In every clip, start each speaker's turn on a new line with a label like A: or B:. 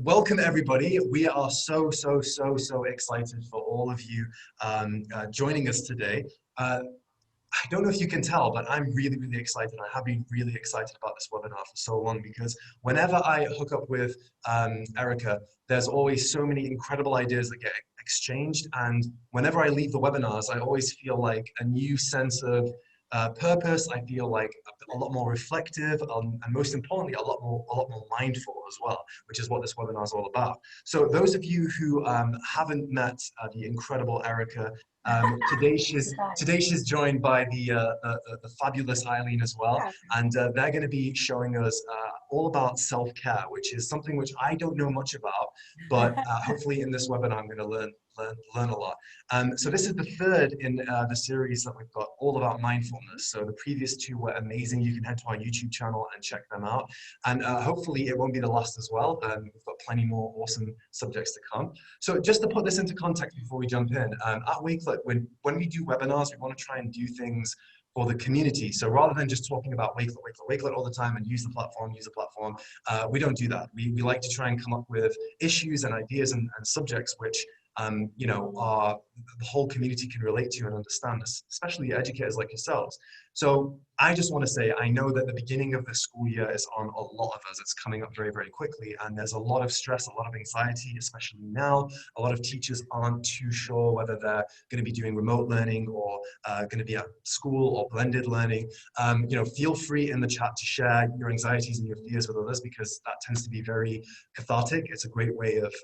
A: Welcome everybody. We are so excited for all of you joining us today. I don't know if you can tell, but I'm really excited. I have been really excited about this webinar for so long because whenever I hook up with Erika, there's always so many incredible ideas that get exchanged. And whenever I leave the webinars, I always feel like a new sense of purpose. I feel like a lot more reflective, and most importantly, a lot more mindful as well, which is what this webinar is all about. So those of you who haven't met the incredible Erika, today she's joined by the fabulous Eileen as well, and they're going to be showing us all about self-care, which is something which I don't know much about, but hopefully in this webinar I'm going to learn a lot. So this is the third in the series that we've got all about mindfulness. So the previous two were amazing. You can head to our YouTube channel and check them out. And hopefully it won't be the last as well. We've got plenty more awesome subjects to come. So just to put this into context before we jump in, at Wakelet, when we do webinars, we want to try and do things for the community. So rather than just talking about Wakelet all the time and use the platform, we don't do that. We like to try and come up with issues and ideas and subjects which you know, the whole community can relate to and understand, especially educators like yourselves. So I just want to say, I know that the beginning of the school year is on a lot of us. It's coming up very quickly, and there's a lot of stress, a lot of anxiety, especially now. A lot of teachers aren't too sure whether they're going to be doing remote learning or going to be at school or blended learning. You know, feel free in the chat to share your anxieties and your fears with others, because that tends to be very cathartic. It's a great way of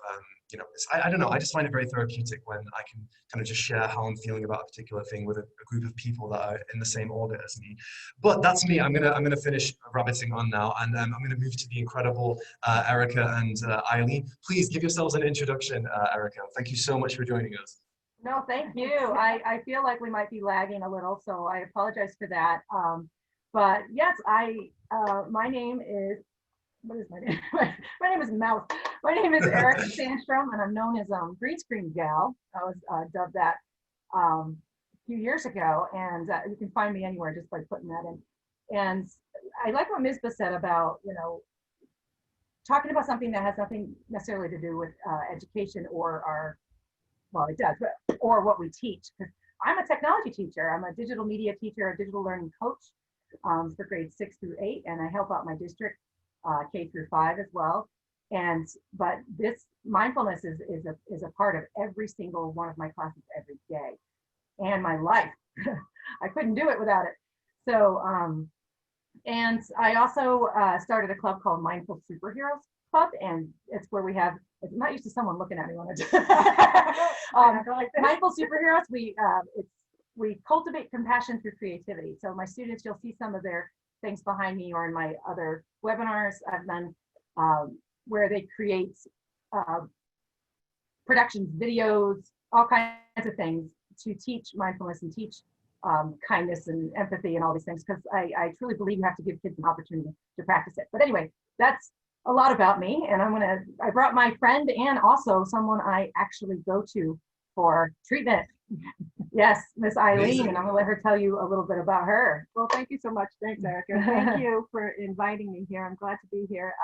A: you know, I don't know, I just find it very therapeutic when I can kind of just share how I'm feeling about a particular thing with a group of people that are in the same orbit as me. But that's me. I'm gonna finish rabbiting on now, and I'm gonna move to the incredible Erika and Eileen. Please give yourselves an introduction, Erika. Thank you so much for joining us.
B: No, thank you. I feel like we might be lagging a little, so I apologize for that. But yes, my name is, what is my name? My name is Mouse. My name is Erika Sandstrom, and I'm known as Green Screen Gal. I was dubbed that a few years ago, and you can find me anywhere just by putting that in. And I like what Misbah said about, you know, talking about something that has nothing necessarily to do with education or our, well, it does, but, or what we teach. Because I'm a technology teacher. I'm a digital media teacher, a digital learning coach for grades 6 through 8, and I help out my district K through 5 as well. And but this mindfulness is a part of every single one of my classes every day, and my life. I couldn't do it without it. So and I also started a club called Mindful Superheroes Club, and it's where we have, I'm not used to someone looking at me when I do Mindful Superheroes. We cultivate compassion through creativity. So my students, you'll see some of their things behind me or in my other webinars I've done, where they create productions, videos, all kinds of things to teach mindfulness and teach kindness and empathy and all these things, because I truly believe you have to give kids an opportunity to practice it. But anyway, that's a lot about me, and I brought my friend and also someone I actually go to for treatment. Yes, Miss Eileen. Amazing. And I'm gonna let her tell you a little bit about her.
C: Well, thank you so much. Thanks, Erika. Thank you for inviting me here. I'm glad to be here.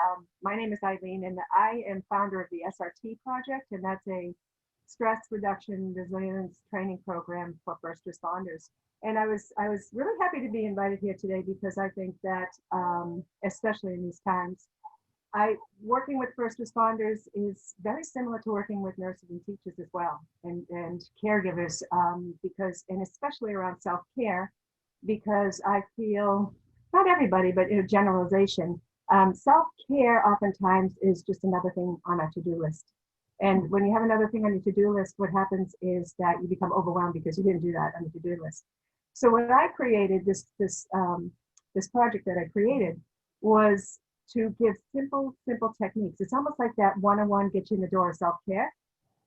C: My name is Eileen, and I am founder of the SRT project, and that's a stress reduction resilience training program for first responders. And I was really happy to be invited here today, because I think that especially in these times, working with first responders is very similar to working with nurses and teachers as well, and caregivers, because, and especially around self-care, because I feel, not everybody, but in a generalization, self-care oftentimes is just another thing on our to-do list. And when you have another thing on your to-do list, what happens is that you become overwhelmed because you didn't do that on the to-do list. So what I created, this project that I created, was to give simple techniques. It's almost like that one-on-one get you in the door of self-care.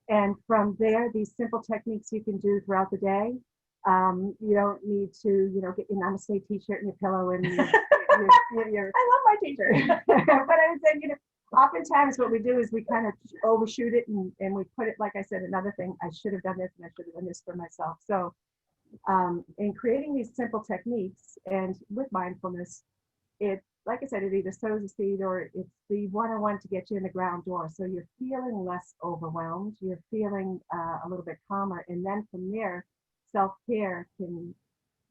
C: And from there, these simple techniques you can do throughout the day. You don't need to, you know, get your namaste t-shirt and your pillow and your I love my t-shirt. But I was saying, you know, oftentimes what we do is we kind of overshoot it and we put it, like I said, another thing, I should have done this and I should have done this for myself. So in creating these simple techniques and with mindfulness, it like I said, it either sows a seed or it's the one-on-one to get you in the ground door. So you're feeling less overwhelmed. You're feeling a little bit calmer. And then from there, self-care can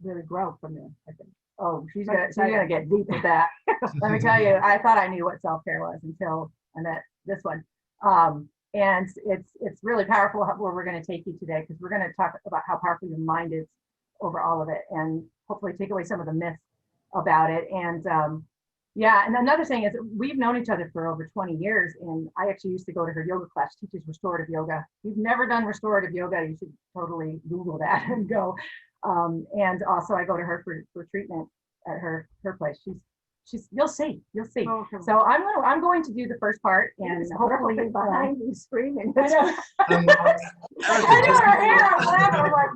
C: really grow from there, I think.
B: Oh, she's gonna get deep with that. Let me tell you, I thought I knew what self-care was until I met this one. And it's really powerful where we're going to take you today, because we're going to talk about how powerful your mind is over all of it, and hopefully take away some of the myths about it. And yeah, and another thing is we've known each other for over 20 years, and I actually used to go to her yoga class, teaches restorative yoga. If you've never done restorative yoga, you should totally Google that and go. And also I go to her for treatment at her place. You'll see.
C: Oh,
B: So I'm going to do the first part, and hopefully
C: behind you screaming.
B: I know.
A: Erica,
B: her hair. I'm laughing. I'm like,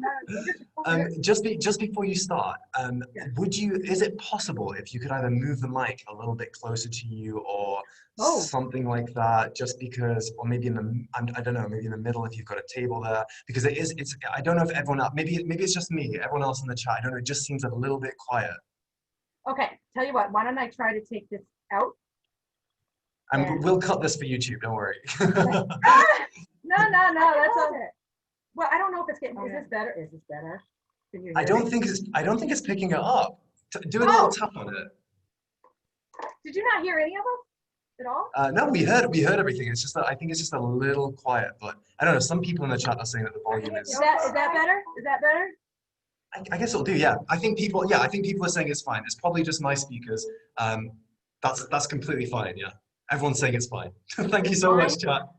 B: no.
A: just before you start, is it possible if you could either move the mic a little bit closer to you or something like that, just because, or maybe I don't know, maybe in the middle if you've got a table there, because I don't know if everyone else, maybe it's just me, everyone else in the chat, I don't know, it just seems a little bit quiet.
B: Okay, tell you what, why don't I try to take this out?
A: And we'll cut this for YouTube, don't worry.
B: No, that's okay. Well, I don't know if it's getting, is this better? Is this better? Can you hear
A: I don't think it's picking it up. Do a little tap on it.
B: Did you not hear any of them at all?
A: No, we heard everything. It's just that I think it's just a little quiet, but I don't know. Some people in the chat are saying that the volume is.
B: Is that better? Is that better?
A: I guess it'll do. Yeah, I think people are saying it's fine. It's probably just my speakers. That's completely fine. Yeah, everyone's saying it's fine. Thank you so much, chat.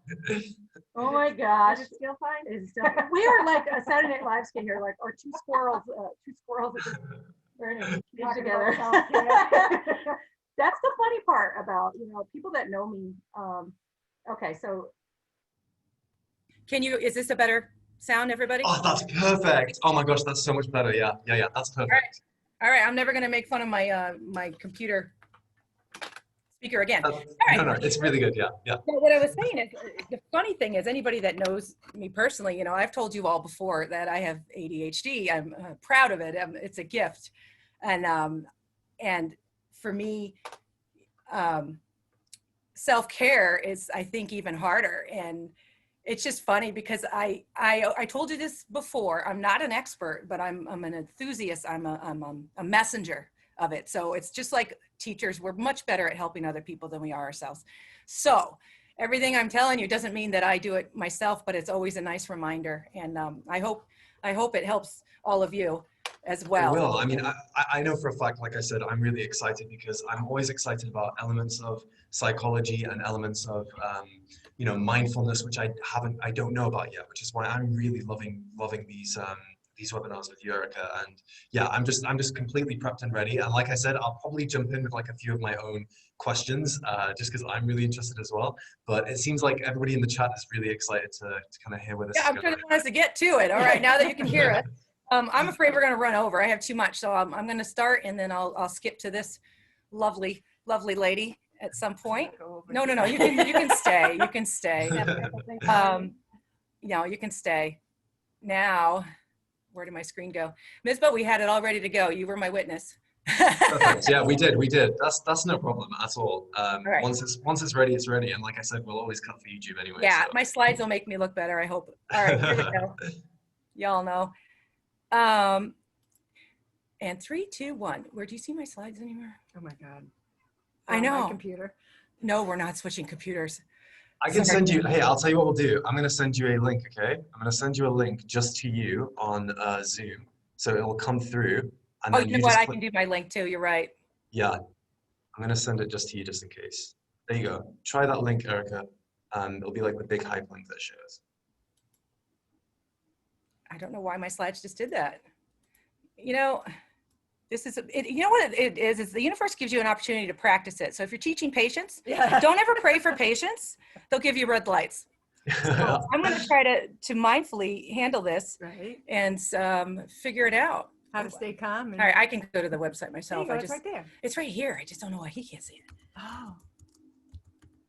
B: Oh my gosh.
C: Is it still fine?
B: Is it still fine? We are like a Saturday Night Live skit here, or two squirrels together. That's the funny part about, people that know me. Okay, so. Is this a better sound, everybody?
A: Oh, that's perfect. Oh my gosh, that's so much better. Yeah, that's perfect.
B: All right, I'm never gonna make fun of my my computer speaker again. All right.
A: No, it's really good. Yeah.
B: So what I was saying is, the funny thing is, anybody that knows me personally, I've told you all before that I have ADHD. I'm proud of it. It's a gift, and for me, self-care is, I think, even harder. And it's just funny because I told you this before. I'm not an expert, but I'm an enthusiast. I'm a messenger of it. So it's just like teachers, we're much better at helping other people than we are ourselves. So everything I'm telling you doesn't mean that I do it myself, but it's always a nice reminder. And I hope it helps all of you as well.
A: It will. I mean, I know for a fact, like I said, I'm really excited because I'm always excited about elements of psychology and elements of mindfulness, which I don't know about yet, which is why I'm really loving these webinars with you, Erika. And yeah, I'm just completely prepped and ready. And like I said, I'll probably jump in with like a few of my own questions, just because I'm really interested as well. But it seems like everybody in the chat is really excited to kind of hear where this is
B: I'm trying to want us to get to it. All right, now that you can hear it. I'm afraid we're going to run over. I have too much, so I'm going to start, and then I'll skip to this lovely lady at some point. No, you can stay. You can stay. You can stay. Now, where did my screen go? Misbah, we had it all ready to go. You were my witness.
A: Perfect. Yeah, we did. That's no problem at all.
B: Right.
A: Once it's ready, it's ready. And like I said, we'll always cut for YouTube anyway.
B: Yeah,
A: so.
B: My slides will make me look better, I hope. All right, here we go. Y'all know. And 3, 2, 1. Where do you see my slides anywhere?
C: Oh my God.
B: I know.
C: My computer.
B: No, we're not switching computers.
A: I can send you, hey, I'll tell you what we'll do. I'm going to send you a link, okay? I'm going to send you a link just to you on Zoom. So it'll come through. And then
B: you know what? I can do my link too. You're right.
A: Yeah. I'm going to send it just to you just in case. There you go. Try that link, Erika. It'll be like the big hyperlink that shows.
B: I don't know why my slides just did that. This is, you know what it is? It's the universe gives you an opportunity to practice it. So if you're teaching patience, don't ever pray for patience. They'll give you red lights. So I'm going to try to mindfully handle this,
C: right,
B: and figure it out.
C: How to stay calm.
B: All right, I can go to the website myself.
C: It's right there.
B: It's right here. I just don't know why he can't see it.
C: Oh.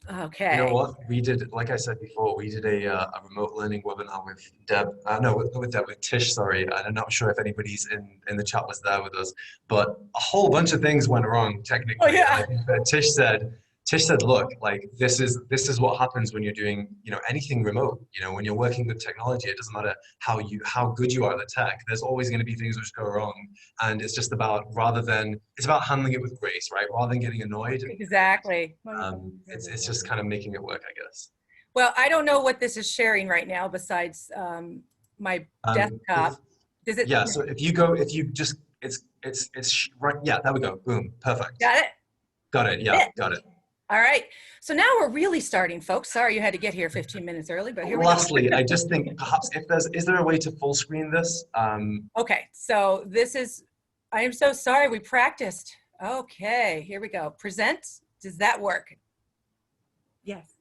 D: Okay.
A: You know what? We did, like I said before, we did a remote learning webinar with Deb. No, with Deb, with Tish, sorry. And I'm not sure if anybody's in the chat was there with us, but a whole bunch of things went wrong technically.
D: Oh, yeah.
A: And I think that Tish said, look, like this is what happens when you're doing, you know, anything remote. You know, when you're working with technology, it doesn't matter how good you are at the tech. There's always going to be things which go wrong, and it's just about it's about handling it with grace, right? Rather than getting annoyed.
D: Exactly.
A: It's just kind of making it work, I guess.
D: Well, I don't know what this is sharing right now besides my desktop. Does it?
A: Yeah, so if you just, right, yeah, there we go, boom, perfect.
D: Got it?
A: Got it, yeah, got it.
D: All right, so now we're really starting, folks. Sorry you had to get here 15 minutes early, but here we go.
A: Lastly, I just think perhaps is there a way to full screen this?
D: Okay, so I am so sorry, we practiced. Okay, here we go. Present, does that work?
C: Yes.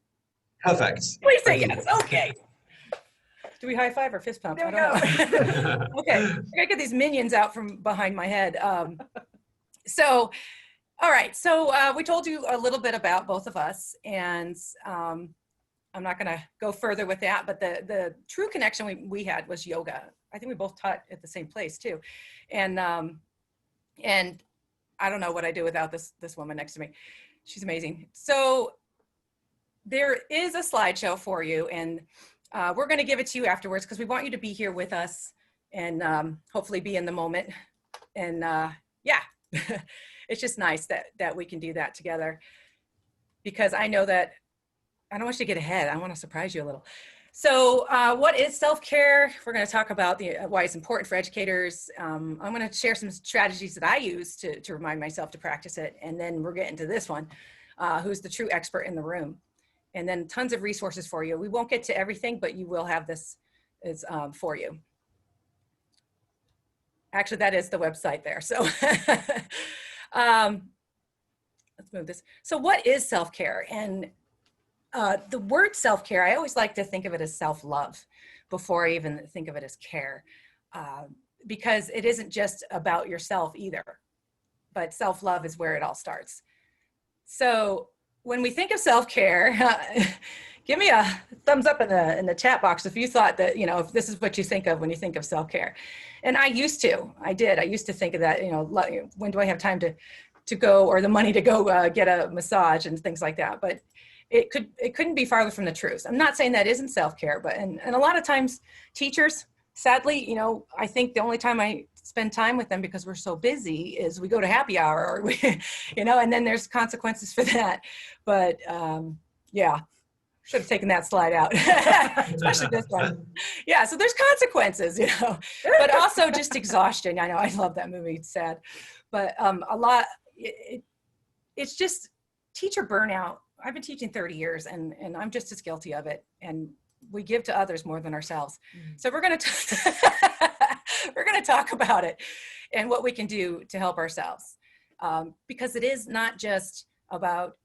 A: Perfect.
D: Please say yes, okay. Do we high five or fist pump?
C: There
D: I
C: we
D: don't
C: go.
D: know. Okay, I gotta get these minions out from behind my head. All right, so we told you a little bit about both of us, and I'm not gonna go further with that, but the true connection we had was yoga. I think we both taught at the same place too. And I don't know what I do without this woman next to me. She's amazing. So there is a slideshow for you, and we're gonna give it to you afterwards because we want you to be here with us and hopefully be in the moment. And yeah. It's just nice that we can do that together, because I know that I don't want you to get ahead. I want to surprise you a little. So what is self-care? We're going to talk about why it's important for educators. I'm going to share some strategies that I use to remind myself to practice it. And then we're getting to this one, who's the true expert in the room. And then tons of resources for you. We won't get to everything, but you will have this for you. Actually, that is the website there. So let's move this. So what is self-care? And the word self-care, I always like to think of it as self-love before I even think of it as care, because it isn't just about yourself either, but self-love is where it all starts. So when we think of self-care, give me a thumbs up in the chat box if you thought that, you know, if this is what you think of when you think of self-care. And I used to think of that, you know, when do I have time to go, or the money to go get a massage and things like that. But it couldn't be farther from the truth. I'm not saying that isn't self-care, but and a lot of times teachers, sadly, you know, I think the only time I spend time with them because we're so busy is we go to happy hour, or we, you know, and then there's consequences for that. But yeah. Should have taken that slide out, especially this one. Yeah, so there's consequences, you know, but also just exhaustion. I know, I love that movie, it's sad. But it's just teacher burnout. I've been teaching 30 years and I'm just as guilty of it. And we give to others more than ourselves. So we're gonna talk about it and what we can do to help ourselves. Because it is not just about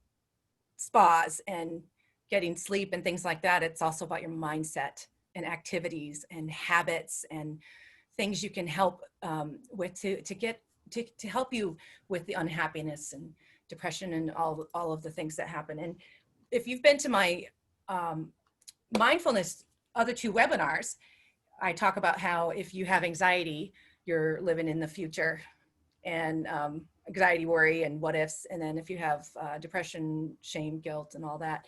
D: spas and getting sleep and things like that. It's also about your mindset and activities and habits and things you can help with to help you with the unhappiness and depression and all of the things that happen. And if you've been to my mindfulness other two webinars, I talk about how if you have anxiety, you're living in the future, and anxiety, worry, and what ifs. And then if you have depression, shame, guilt, and all that,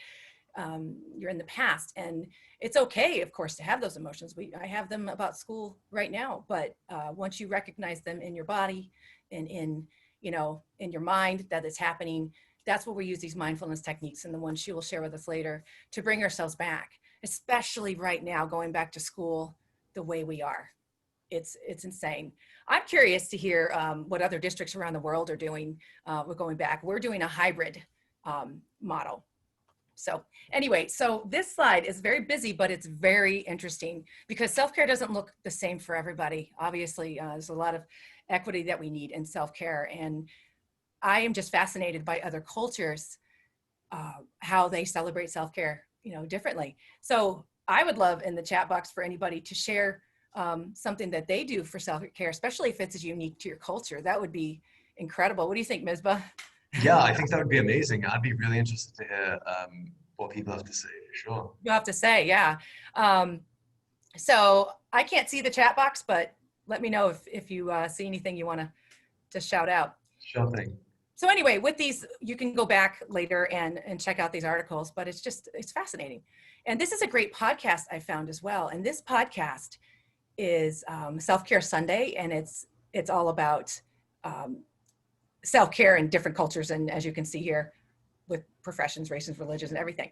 D: you're in the past. And it's okay, of course, to have those emotions. I have them about school right now, but once you recognize them in your body and in your mind that it's happening, that's where we use these mindfulness techniques, and the ones she will share with us later, to bring ourselves back, especially right now, going back to school the way we are. It's insane. I'm curious to hear what other districts around the world are doing. We're going back. We're doing a hybrid model. So anyway, so this slide is very busy, but it's very interesting because self-care doesn't look the same for everybody. Obviously, there's a lot of equity that we need in self-care. And I am just fascinated by other cultures, how they celebrate self-care, differently. So I would love in the chat box for anybody to share something that they do for self-care, especially if it's unique to your culture. That would be incredible. What do you think, Misbah?
A: Yeah, I think that would be amazing. I'd be really interested to hear what people have to say, for sure.
D: You have to say, yeah. So I can't see the chat box, but let me know if you see anything you want to shout out.
A: Sure thing.
D: So anyway, with these, you can go back later and check out these articles, but it's fascinating. And this is a great podcast I found as well. And this podcast is Self-Care Sunday, and it's all about self-care in different cultures. And as you can see here, with professions, races, religions, and everything.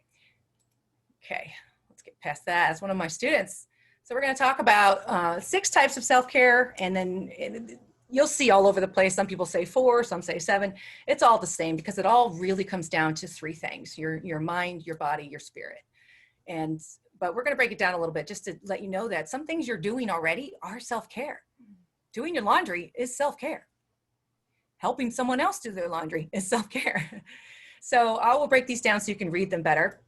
D: Okay, let's get past that. That's one of my students. So we're going to talk about 6 types of self-care, and then you'll see all over the place. Some people say 4, some say 7. It's all the same because it all really comes down to 3 things: your mind, your body, your spirit. But we're going to break it down a little bit just to let you know that some things you're doing already are self-care. Doing your laundry is self-care. Helping someone else do their laundry is self-care. So I will break these down so you can read them better.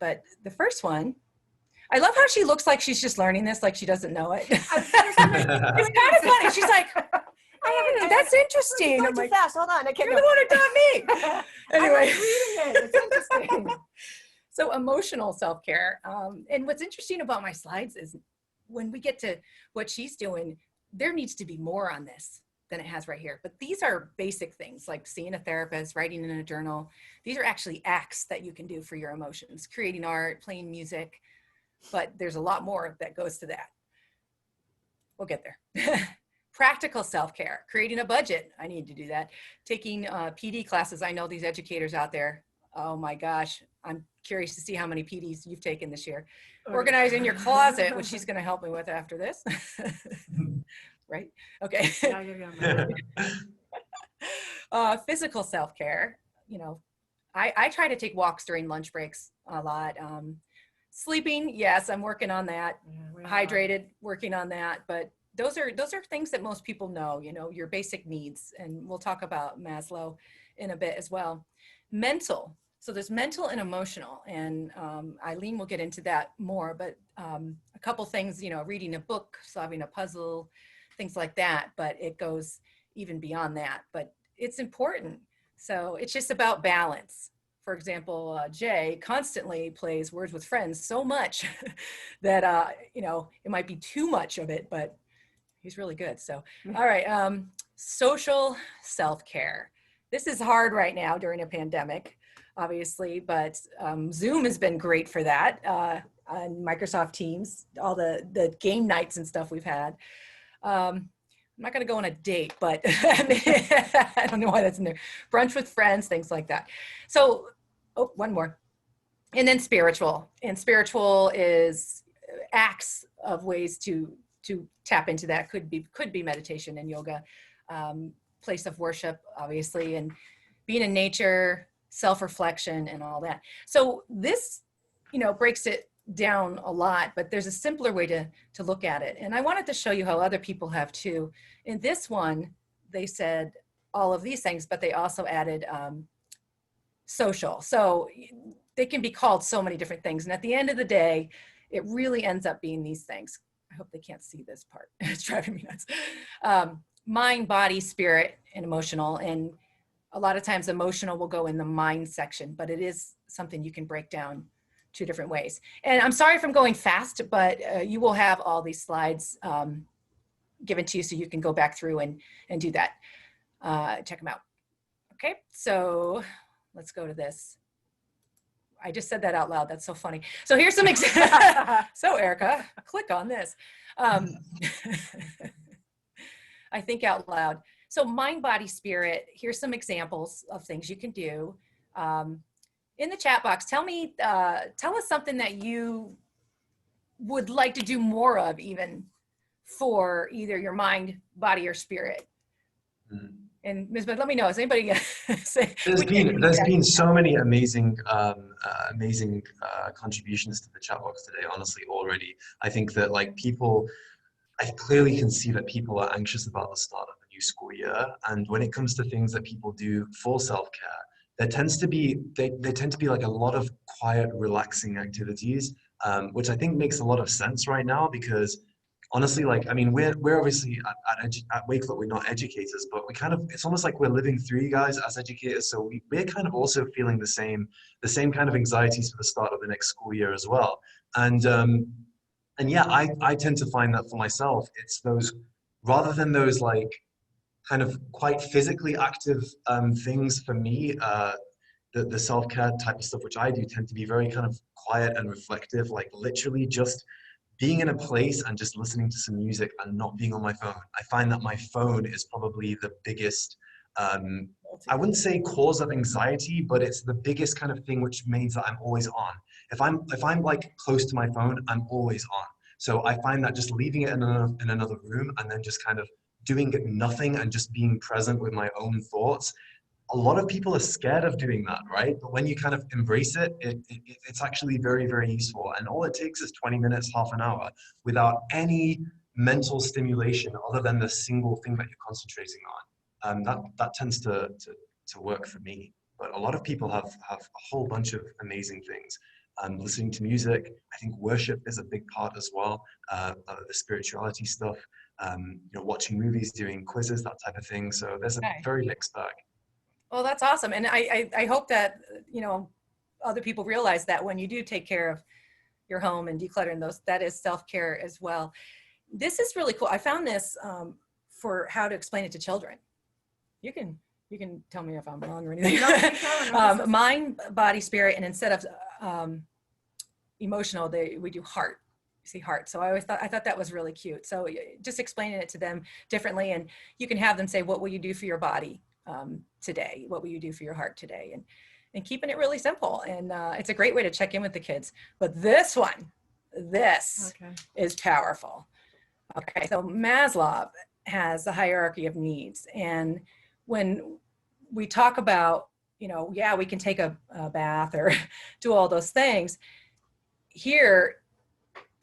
D: But the first one, I love how she looks like she's just learning this, like she doesn't know it. It's kind of funny. She's like, that's interesting.
C: You're
D: I'm
C: going
D: like,
C: too fast. Hold on. I can't.
D: you're the one who taught me. Anyway.
C: I was reading it. It's interesting.
D: So emotional self-care. And what's interesting about my slides is when we get to what she's doing, there needs to be more on this than it has right here. But these are basic things like seeing a therapist, writing in a journal. These are actually acts that you can do for your emotions, creating art, playing music, but there's a lot more that goes to that. We'll get there. Practical self-care, creating a budget. I need to do that. Taking PD classes. I know these educators out there. Oh my gosh. I'm curious to see how many PDs you've taken this year. Organizing your closet, which she's going to help me with after this. Right? Okay. Physical self-care. You know, I try to take walks during lunch breaks a lot. Sleeping, yes, I'm working on that. Hydrated, working on that. But those are things that most people know, you know, your basic needs. And we'll talk about Maslow in a bit as well. Mental. So there's mental and emotional, and Eileen will get into that more, but a couple things, you know, reading a book, solving a puzzle, things like that, but it goes even beyond that, but it's important. So it's just about balance. For example, Jay constantly plays Words with Friends so much that, you know, it might be too much of it, but he's really good. So, all right, social self-care. This is hard right now during a pandemic, obviously, but Zoom has been great for that. On Microsoft Teams, all the game nights and stuff we've had. I'm not going to go on a date, but I don't know why that's in there. Brunch with friends, things like that. So, oh, one more. And then spiritual. And spiritual is acts of ways to tap into that. Could be meditation and yoga, place of worship, obviously, and being in nature, self-reflection, and all that. So this, you know, breaks it down a lot, but there's a simpler way to look at it. And I wanted to show you how other people have too. In this one, they said all of these things, but they also added social. So they can be called so many different things. And at the end of the day, it really ends up being these things. I hope they can't see this part. It's driving me nuts. Mind, body, spirit, and emotional. And a lot of times emotional will go in the mind section, but it is something you can break down 2 different ways. And I'm sorry if I'm going fast, but you will have all these slides given to you so you can go back through and do that. Check them out. Okay, so let's go to this. I just said that out loud. That's so funny. So here's some examples. So Erika, click on this. I think out loud. So mind, body, spirit, here's some examples of things you can do. In the chat box, tell us something that you would like to do more of, even for either your mind, body, or spirit. Mm-hmm. And Ms. Beth, let me know, is anybody say?
A: There's been so many amazing contributions to the chat box today, honestly, already. I think that I clearly can see that people are anxious about the start of the new school year. And when it comes to things that people do for self-care, there tend to be like a lot of quiet, relaxing activities, which I think makes a lot of sense right now, because honestly, like, I mean, we're obviously at Wakelet, we're not educators, but we kind of, it's almost like we're living through you guys as educators. So we're kind of also feeling the same kind of anxieties for the start of the next school year as well. And yeah, I tend to find that for myself, it's those, rather than those like kind of quite physically active things for me, the self-care type of stuff, which I do, tend to be very kind of quiet and reflective, like literally just being in a place and just listening to some music and not being on my phone. I find that my phone is probably the biggest, I wouldn't say cause of anxiety, but it's the biggest kind of thing which means that I'm always on. If I'm like close to my phone, I'm always on. So I find that just leaving it in another room and then just kind of doing nothing and just being present with my own thoughts. A lot of people are scared of doing that, right? But when you kind of embrace it, it's actually very, very useful. And all it takes is 20 minutes, half an hour, without any mental stimulation other than the single thing that you're concentrating on. That tends to work for me. But a lot of people have a whole bunch of amazing things. Listening to music, I think worship is a big part as well. The spirituality stuff, watching movies, doing quizzes, that type of thing. So there's a very mixed bag.
D: Well, that's awesome. And I hope that, other people realize that when you do take care of your home and decluttering those, that is self-care as well. This is really cool. I found this for how to explain it to children. You can tell me if I'm wrong or anything. Mind, body, spirit, and instead of emotional, we do heart. You see heart. So I thought that was really cute. So just explaining it to them differently, and you can have them say, what will you do for your body today? What will you do for your heart today? And keeping it really simple. And it's a great way to check in with the kids. But this is powerful. Okay, so Maslow has the hierarchy of needs. And when we talk about, we can take a bath or do all those things. Here,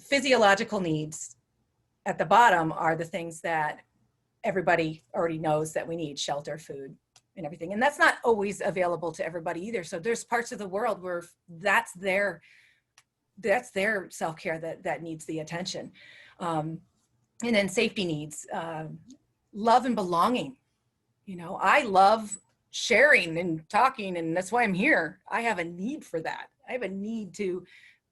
D: physiological needs at the bottom are the things that everybody already knows that we need: shelter, food, and everything. And that's not always available to everybody either. So there's parts of the world where that's their self-care that needs the attention. And then safety needs, love and belonging. I love sharing and talking, and that's why I'm here. I have a need for that. I have a need to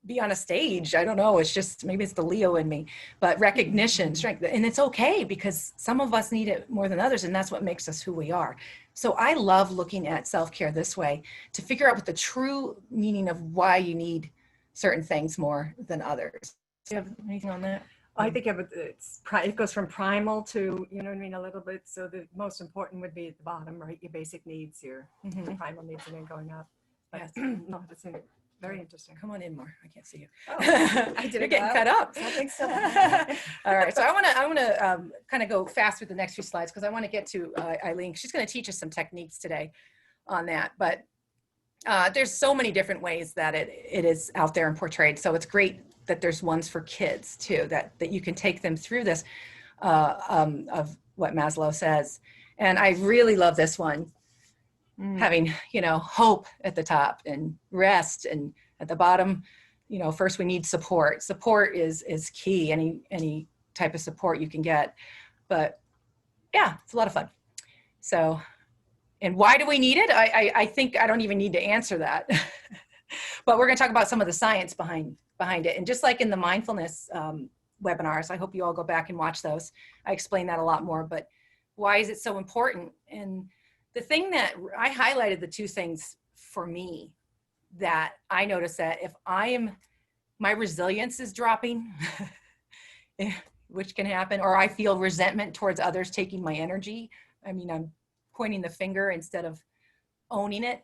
D: be on a stage. I don't know. It's just, maybe it's the Leo in me, but recognition, strength, and it's okay because some of us need it more than others. And that's what makes us who we are. So I love looking at self-care this way to figure out what the true meaning of why you need certain things more than others. Do you have anything on that?
C: I think it goes from primal to, a little bit. So the most important would be at the bottom, right? Your basic needs, your primal needs, and then going up. But,
D: Yes.
C: No, that's very interesting.
D: Come on in more. I can't see you.
C: Oh, I did.
D: You're getting cut up.
C: I think so.
D: All right. So I want to kind of go fast with the next few slides because I want to get to Eileen. She's going to teach us some techniques today on that. But there's so many different ways that it is out there and portrayed. So it's great that there's ones for kids too, that you can take them through this of what Maslow says. And I really love this one. Having, hope at the top and rest, and at the bottom, first we need support. Support is key, any type of support you can get. But yeah, it's a lot of fun. So, and why do we need it? I think I don't even need to answer that. But we're going to talk about some of the science behind it. And just like in the mindfulness webinars, I hope you all go back and watch those. I explain that a lot more, but why is it so important? And the thing that I highlighted, the two things for me that I notice that if my resilience is dropping, which can happen, or I feel resentment towards others taking my energy. I'm pointing the finger instead of owning it.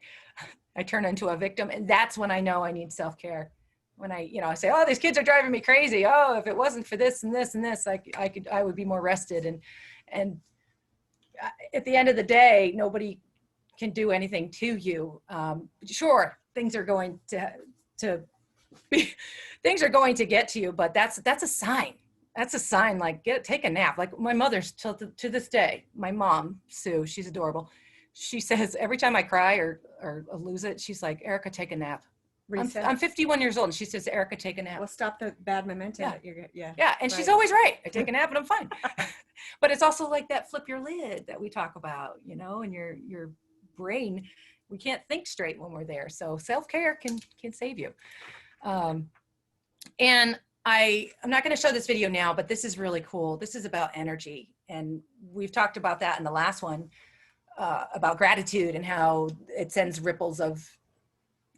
D: I turn into a victim, and that's when I know I need self-care. When I say, oh, these kids are driving me crazy. Oh, if it wasn't for this and this and this, I would be more rested. And at the end of the day, nobody can do anything to you. Sure, things are going to things are going to get to you, but that's a sign. That's a sign. Like, take a nap. Like my mother's to this day. My mom, Sue, she's adorable. She says every time I cry or lose it, she's like, Erika, take a nap.
C: reset.
D: I'm 51 years old, and she says, Erica, take a nap.
C: Well, stop the bad momentum.
D: Yeah.
C: That you're, yeah.
D: Yeah, and she's
C: Right.
D: always right. I take a nap and I'm fine. But it's also like that flip your lid that we talk about, you know, and your brain, we can't think straight when we're there. So self-care can save you. And I'm not going to show this video now, but this is really cool. This is about energy. And we've talked about that in the last one, about gratitude and how it sends ripples of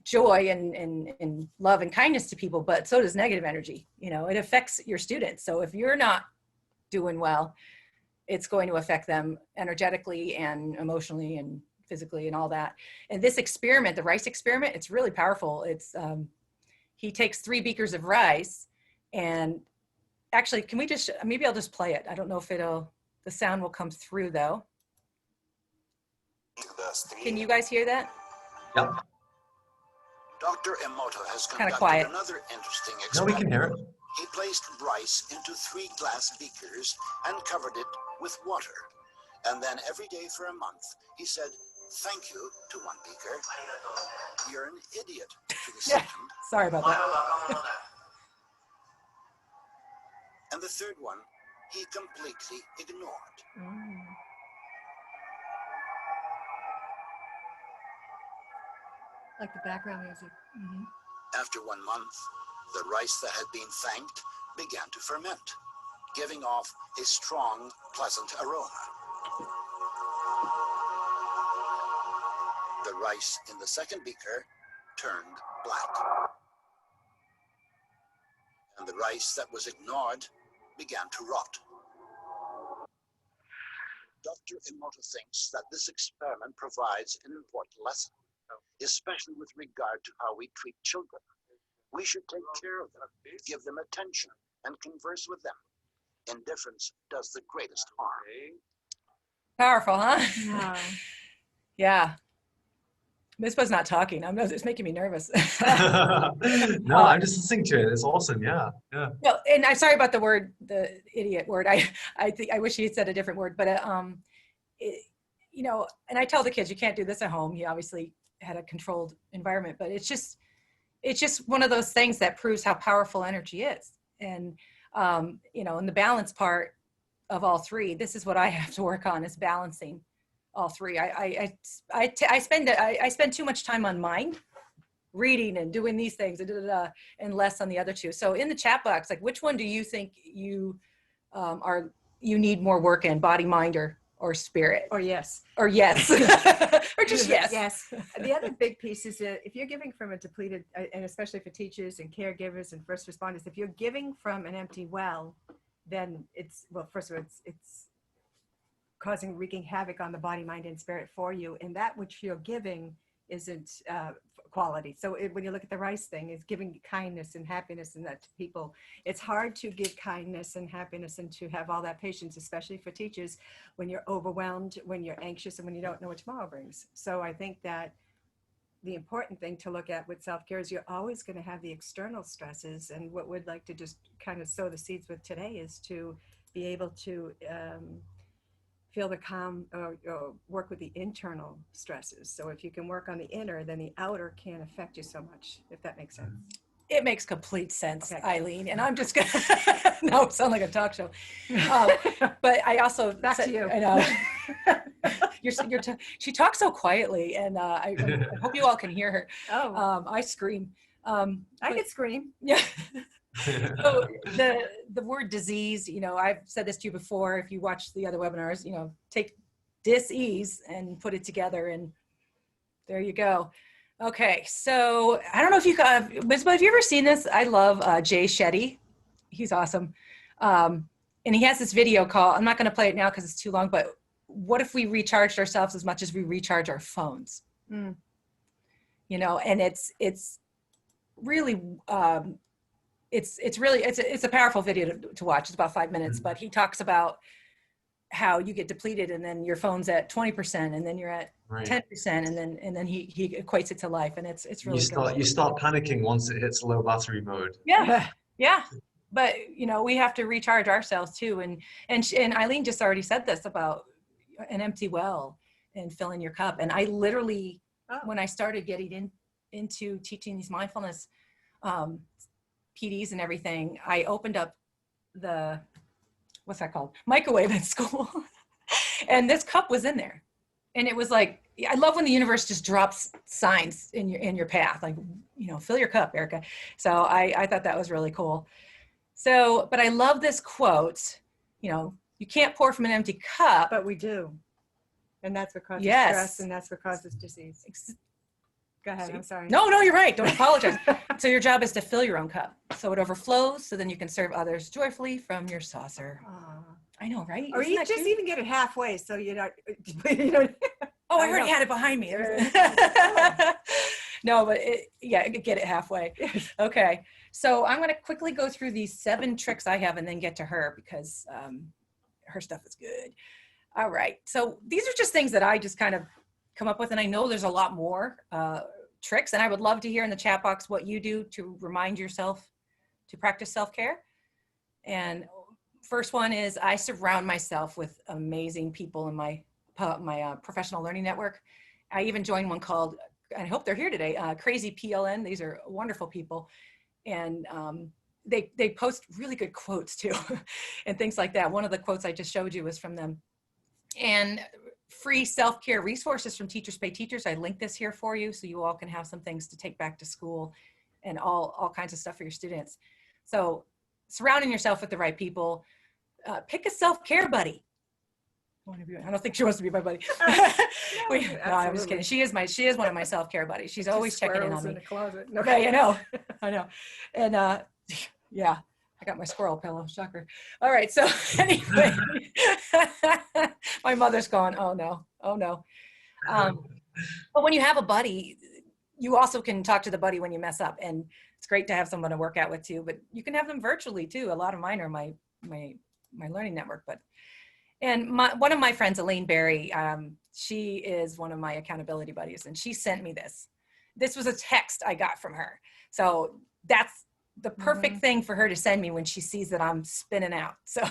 D: joy and love and kindness to people, but so does negative energy. You know, it affects your students. So if you're not doing well, it's going to affect them energetically and emotionally and physically and all that. And this experiment, the rice experiment, it's really powerful. It's, he takes 3 beakers of rice, and actually, can we just, maybe I'll just play it. I don't know if the sound will come through though. Can you guys hear that?
A: Yep.
E: Dr. Emoto has
D: Kinda
E: conducted
D: quiet.
E: another interesting
A: No, we
E: experiment.
A: can hear it.
E: He placed rice into 3 glass beakers and covered it with water. And then every day for a month, he said, "Thank you" to 1 beaker. "You're an idiot" to the
D: Yeah.
E: second.
D: Sorry about that.
E: And the third one, he completely ignored.
C: Like the background music.
E: After 1 month, the rice that had been thanked began to ferment, giving off a strong, pleasant aroma. The rice in the second beaker turned black. And the rice that was ignored began to rot. Dr. Emoto thinks that this experiment provides an important lesson, especially with regard to how we treat children. We should take care of them, give them attention, and converse with them. Indifference does the greatest harm.
D: Powerful, huh?
C: Yeah.
D: Yeah. Mispa's not talking. It's making me nervous.
A: No, I'm just listening to it. It's awesome. Yeah. Yeah.
D: Well, and I'm sorry about the idiot word. I think I wish he had said a different word, but you know, and I tell the kids, you can't do this at home. He obviously had a controlled environment, but it's just one of those things that proves how powerful energy is. And you know, in the balance part of all 3, this is what I have to work on, is balancing all 3. I spend too much time on mine, reading and doing these things, and less on the other 2. So in the chat box, like, which one do you think you need more work in, body, mind, or spirit?
C: Or yes.
D: Or yes. Or just yes.
C: Yes. The other big piece is that if you're giving from a depleted, and especially for teachers and caregivers and first responders, if you're giving from an empty well, then it's, well, first of all, it's wreaking havoc on the body, mind, and spirit for you. And that which you're giving isn't quality. So when you look at the rice thing, it's giving kindness and happiness and that to people. It's hard to give kindness and happiness and to have all that patience, especially for teachers, when you're overwhelmed, when you're anxious, and when you don't know what tomorrow brings. So I think that the important thing to look at with self-care is you're always going to have the external stresses. And what we'd like to just kind of sow the seeds with today is to be able to feel the calm, or work with the internal stresses. So if you can work on the inner, then the outer can't affect you so much, if that makes sense.
D: It makes complete sense,
C: Okay.
D: Eileen. And I'm just gonna no, sound like a talk show. But I also
C: Back to you.
D: I know she talks so quietly, and I hope you all can hear her.
C: Oh,
D: I scream.
C: I could scream.
D: Yeah. So the word disease, you know, I've said this to you before. If you watch the other webinars, you know, take dis-ease and put it together, and there you go. Okay, so I don't know if you got, but have you ever seen this? I love Jay Shetty. He's awesome. And he has this video called, I'm not going to play it now because it's too long, but what if we recharged ourselves as much as we recharge our phones?
C: Mm.
D: You know, and it's really, it's a powerful video to watch. It's about 5 minutes, but he talks about how you get depleted, and then your phone's at 20%, and then you're at 10%, and then he equates it to life, and it's really
A: you start panicking once it hits low battery mode.
D: Yeah. But you know, we have to recharge ourselves too, and Eileen just already said this about an empty well and filling your cup. And I literally, when I started getting into teaching these mindfulness PDs and everything, I opened up the, what's that called? Microwave at school. And this cup was in there. And it was like, I love when the universe just drops signs in your path, like, you know, fill your cup, Erika. So I thought that was really cool. So, but I love this quote, you know, you can't pour from an empty cup.
C: But we do. And that's what causes
D: Yes.
C: stress, and that's what causes disease. Go ahead, I'm sorry.
D: No, you're right. Don't apologize. So your job is to fill your own cup so it overflows, so then you can serve others joyfully from your saucer. I know, right?
C: Or
D: Isn't
C: you
D: that
C: just
D: cute?
C: even get it halfway, so you're not, you know.
D: Oh, I
C: I
D: already
C: know.
D: had it behind me. No, but yeah, get it halfway. Okay. So I'm going to quickly go through these 7 tricks I have and then get to her because her stuff is good. All right. So these are just things that I just kind of come up with. And I know there's a lot more tricks, and I would love to hear in the chat box what you do to remind yourself to practice self-care. And first one is I surround myself with amazing people in my professional learning network. I even joined one called, I hope they're here today, Crazy PLN. These are wonderful people. And they post really good quotes too and things like that. One of the quotes I just showed you was from them. And free self-care resources from Teachers Pay Teachers. I linked this here for you so you all can have some things to take back to school and all kinds of stuff for your students. So surrounding yourself with the right people, pick a self-care buddy. I don't think she wants to be my buddy. No, I'm just kidding. She is one of my self-care buddies. She's always checking in on me.
C: In the closet. No.
D: Right, I know. And yeah, I got my squirrel pillow, shocker. All right, so anyway, my mother's gone, oh no. But when you have a buddy, you also can talk to the buddy when you mess up, and it's great to have someone to work out with too, but you can have them virtually too. A lot of mine are my learning network, and one of my friends, Eileen Berry, she is one of my accountability buddies, and she sent me this. This was a text I got from her. So that's the perfect thing for her to send me when she sees that I'm spinning out. So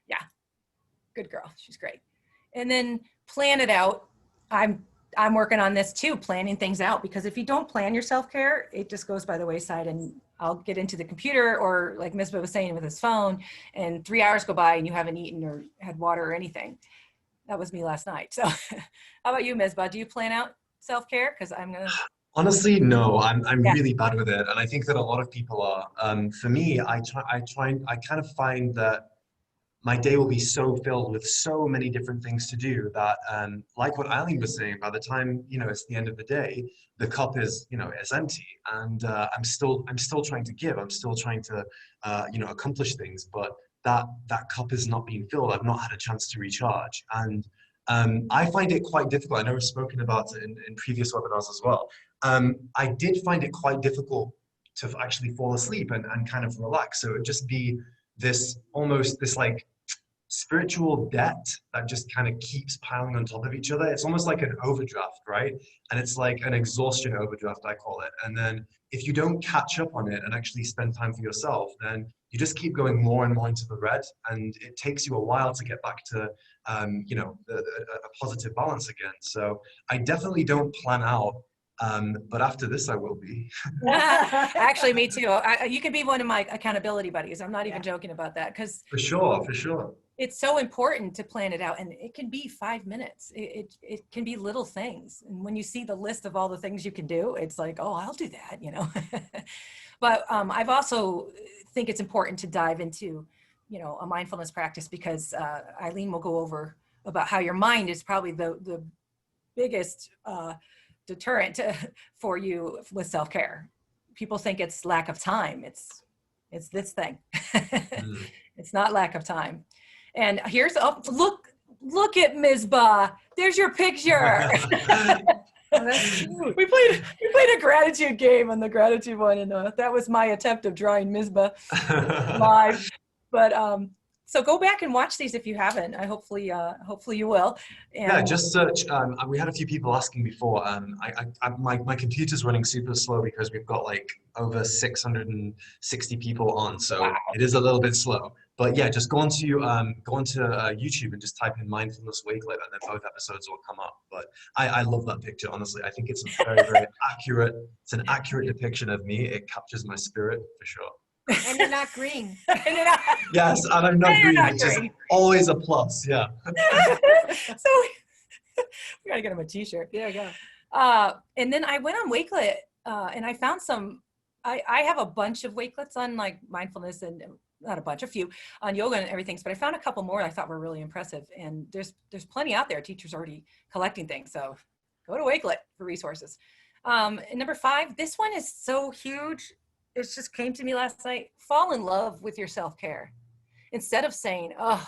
D: yeah, good girl. She's great. And then plan it out. I'm working on this too, planning things out, because if you don't plan your self-care, it just goes by the wayside, and I'll get into the computer, or like Misbah was saying with his phone, and 3 hours go by and you haven't eaten or had water or anything. That was me last night. So how about you, Misbah? Do you plan out self-care? Because I'm going to...
A: Honestly, no, I'm
D: Yeah.
A: really bad with it. And I think that a lot of people are. For me, I kind of find that my day will be so filled with so many different things to do that, like what Eileen was saying, by the time, it's the end of the day, the cup is, is empty, and I'm still trying to give, I'm still trying to, accomplish things, but that cup is not being filled. I've not had a chance to recharge. And I find it quite difficult. I know we've spoken about it in previous webinars as well. I did find it quite difficult to actually fall asleep and kind of relax. So it would just be this like spiritual debt that just kind of keeps piling on top of each other. It's almost like an overdraft, right? And it's like an exhaustion overdraft, I call it. And then if you don't catch up on it and actually spend time for yourself, then you just keep going more and more into the red, and it takes you a while to get back to a positive balance again. So I definitely don't plan out, but after this I will be.
D: Actually, me too. You can be one of my accountability buddies. I'm not even joking about that, because
A: For sure.
D: it's so important to plan it out, and it can be 5 minutes. It can be little things. And when you see the list of all the things you can do, it's like, oh, I'll do that, But I've also think it's important to dive into, a mindfulness practice, because Eileen will go over about how your mind is probably the biggest deterrent for you with self-care. People think it's lack of time. It's this thing. It's not lack of time. And here's, look at Misbah. There's your picture. We played a gratitude game on the gratitude one, and that was my attempt of drawing Misbah live. But So go back and watch these if you haven't. Hopefully you will. And
A: Yeah, just search. We had a few people asking before. My computer's running super slow because we've got like over 660 people on, so it is a little bit slow. But yeah, just go onto YouTube and just type in Mindfulness Wakelet, and then both episodes will come up. But I love that picture, honestly. I think it's a very, very accurate. It's an accurate depiction of me. It captures my spirit for sure.
C: And you're not green.
A: Yes, and I'm not green, which is always a plus. Yeah.
D: So we gotta get him a t-shirt.
C: There you go.
D: And then I went on Wakelet and I found some, I have a bunch of Wakelets on like mindfulness and not a bunch, a few on yoga and everything, but I found a couple more I thought were really impressive. And there's plenty out there. Teachers already collecting things. So go to Wakelet for resources. And number 5, this one is so huge. It just came to me last night. Fall in love with your self-care. Instead of saying, oh,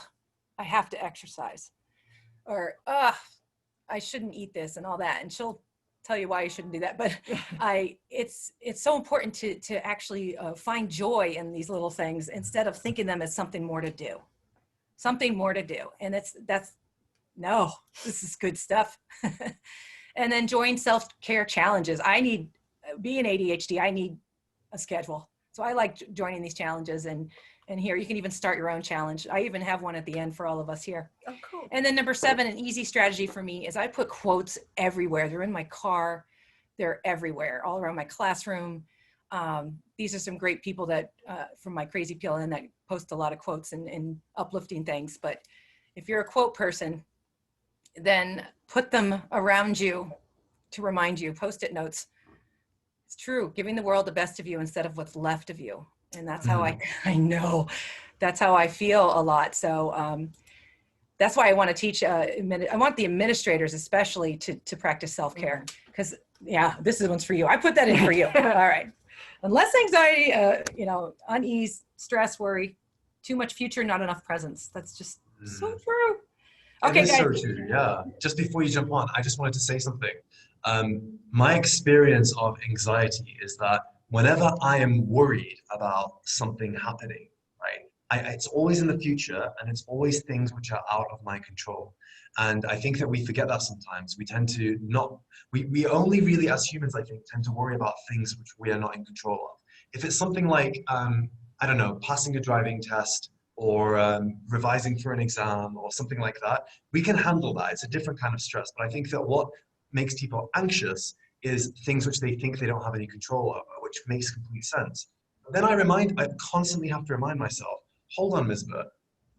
D: I have to exercise, or I shouldn't eat this and all that. And she'll tell you why you shouldn't do that. But it's so important to actually find joy in these little things instead of thinking them as something more to do. Something more to do. And no, this is good stuff. And then join self-care challenges. Being ADHD, I need a schedule. So I like joining these challenges, and here you can even start your own challenge. I even have one at the end for all of us here.
C: Oh, cool.
D: And then number 7, an easy strategy for me is I put quotes everywhere. They're in my car. They're everywhere, all around my classroom. These are some great people that from my crazy PLN that post a lot of quotes and uplifting things. But if you're a quote person, then put them around you to remind you. Post-it notes. It's true. Giving the world the best of you instead of what's left of you. And that's how I know, that's how I feel a lot. So that's why I want to teach, I want the administrators especially to practice self-care, because this one's for you. I put that in for you. All right. Unless anxiety, unease, stress, worry, too much future, not enough presence. That's just so true. Okay,
A: it is
D: guys.
A: so true, yeah. Just before you jump on, I just wanted to say something. My experience of anxiety is that whenever I am worried about something happening, right, it's always in the future, and it's always things which are out of my control. And I think that we forget that sometimes. We tend to we only really, as humans, I think, tend to worry about things which we are not in control of. If it's something like, I don't know, passing a driving test, or revising for an exam or something like that, we can handle that. It's a different kind of stress. But I think that what makes people anxious is things which they think they don't have any control over, which makes complete sense. But then I constantly have to remind myself, hold on, Misbah,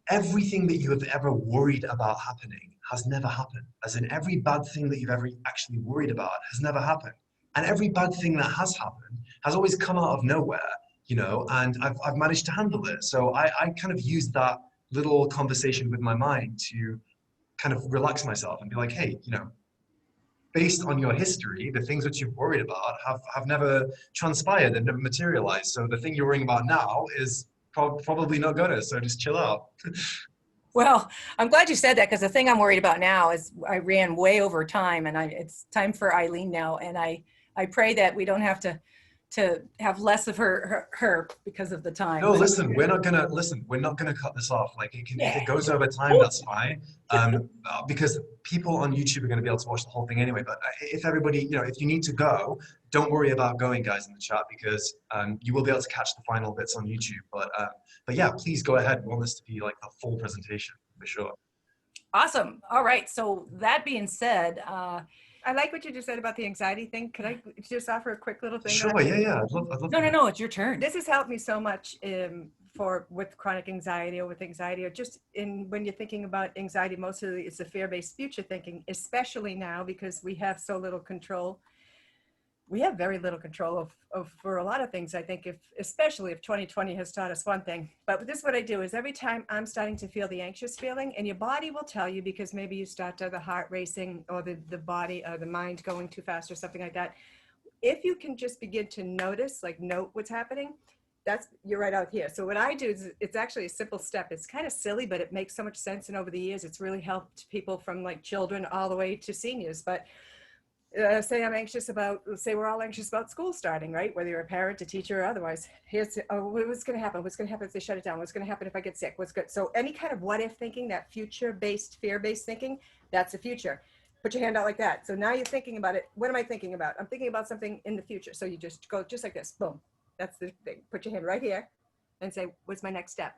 A: everything that you have ever worried about happening has never happened. As in, every bad thing that you've ever actually worried about has never happened. And every bad thing that has happened has always come out of nowhere, and I've managed to handle it. So I kind of use that little conversation with my mind to kind of relax myself and be like, hey, based on your history, the things that you've worried about have never transpired and never materialized. So the thing you're worrying about now is probably not gonna, so just chill out.
D: Well, I'm glad you said that, because the thing I'm worried about now is I ran way over time, and it's time for Eileen now. And I pray that we don't have to have less of her because of the time.
A: No, listen, we're not gonna cut this off. Like, if it goes over time, that's fine. Because people on YouTube are gonna be able to watch the whole thing anyway. But if everybody, if you need to go, don't worry about going, guys, in the chat, because you will be able to catch the final bits on YouTube. But yeah, please go ahead. We want this to be like a full presentation for sure.
D: Awesome. All right. So that being said,
C: I like what you just said about the anxiety thing. Could I just offer a quick little thing?
A: Sure, yeah. I'd love
D: No, it's your turn.
C: This has helped me so much with chronic anxiety, or with anxiety, or just when you're thinking about anxiety, mostly it's a fear-based future thinking, especially now because we have so little control. We have very little control for a lot of things, I think, especially if 2020 has taught us one thing. But this is what I do is every time I'm starting to feel the anxious feeling, and your body will tell you, because maybe you start to the heart racing, or the body or the mind going too fast or something like that. If you can just begin to note what's happening, you're right out here. So what I do is, it's actually a simple step. It's kind of silly, but it makes so much sense. And over the years, it's really helped people from like children all the way to seniors. But
F: say I'm anxious about, say we're all anxious about school starting, right? Whether you're a parent, a teacher, or otherwise. Here's, oh, what's going to happen? What's going to happen if they shut it down? What's going to happen if I get sick? What's good? So any kind of what if thinking, that future-based, fear-based thinking, that's the future. Put your hand out like that. So now you're thinking about it. What am I thinking about? I'm thinking about something in the future. So you just go just like this, boom. That's the thing. Put your hand right here and say, what's my next step?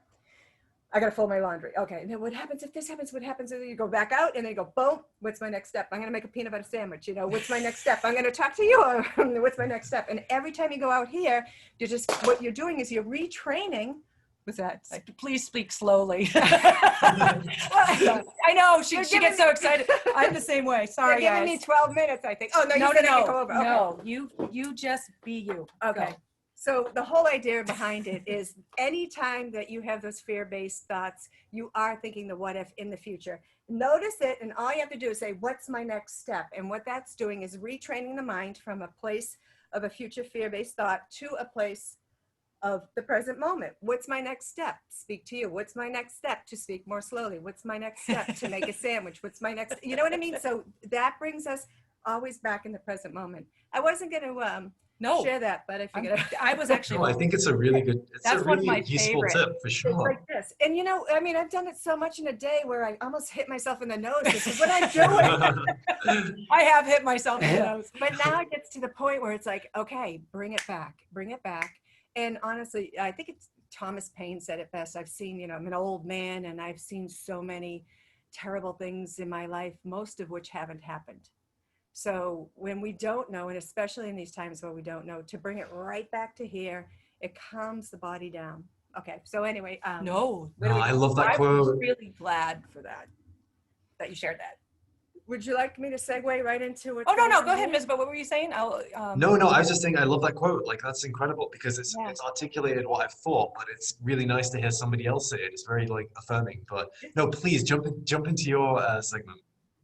F: I got to fold my laundry. Okay. And then what happens if this happens? What happens if you go back out and then you go, boom, what's my next step? I'm going to make a peanut butter sandwich. You know, what's my next step? I'm going to talk to you. What's my next step? And every time you go out here, you're just, what you're doing is you're retraining. What's that?
D: Please speak slowly. I know, she gets so excited. I'm the same way. Sorry,
F: You're giving me 12 minutes, I think. Oh, no, you said I could go over. Okay.
D: No, you just be you.
F: Okay.
D: Go.
F: So the whole idea behind it is anytime that you have those fear-based thoughts, you are thinking the what if in the future. Notice it, and all you have to do is say, what's my next step? And what that's doing is retraining the mind from a place of a future fear-based thought to a place of the present moment. What's my next step? Speak to you. What's my next step? To speak more slowly. What's my next step? To make a sandwich. What's my next, you know what I mean? So that brings us always back in the present moment. I wasn't going to share that, but I figured
D: I was actually.
A: No, I think it's a really good,
D: That's one of my
A: useful
D: favorite.
A: tip for
F: it's
A: sure.
F: like this. And you know, I mean, I've done it so much in a day where I almost hit myself in the nose. This is what I'm doing.
D: I have hit myself in the nose.
F: But now it gets to the point where it's like, okay, bring it back, bring it back. And honestly, I think it's Thomas Paine said it best. I've seen, you know, I'm an old man and I've seen so many terrible things in my life, most of which haven't happened. So when we don't know, and especially in these times where we don't know, to bring it right back to here, it calms the body down. Okay, so anyway.
A: No, I love that
D: I
A: quote.
D: was really glad for that you shared that.
F: Would you like me to segue right into it?
D: Oh, no, go ahead, Ms. But what were you saying?
A: No, I was just saying I love that quote. Like, that's incredible because it's articulated what I've thought, but it's really nice to hear somebody else say it. It's very like affirming. But no, please jump into your segment.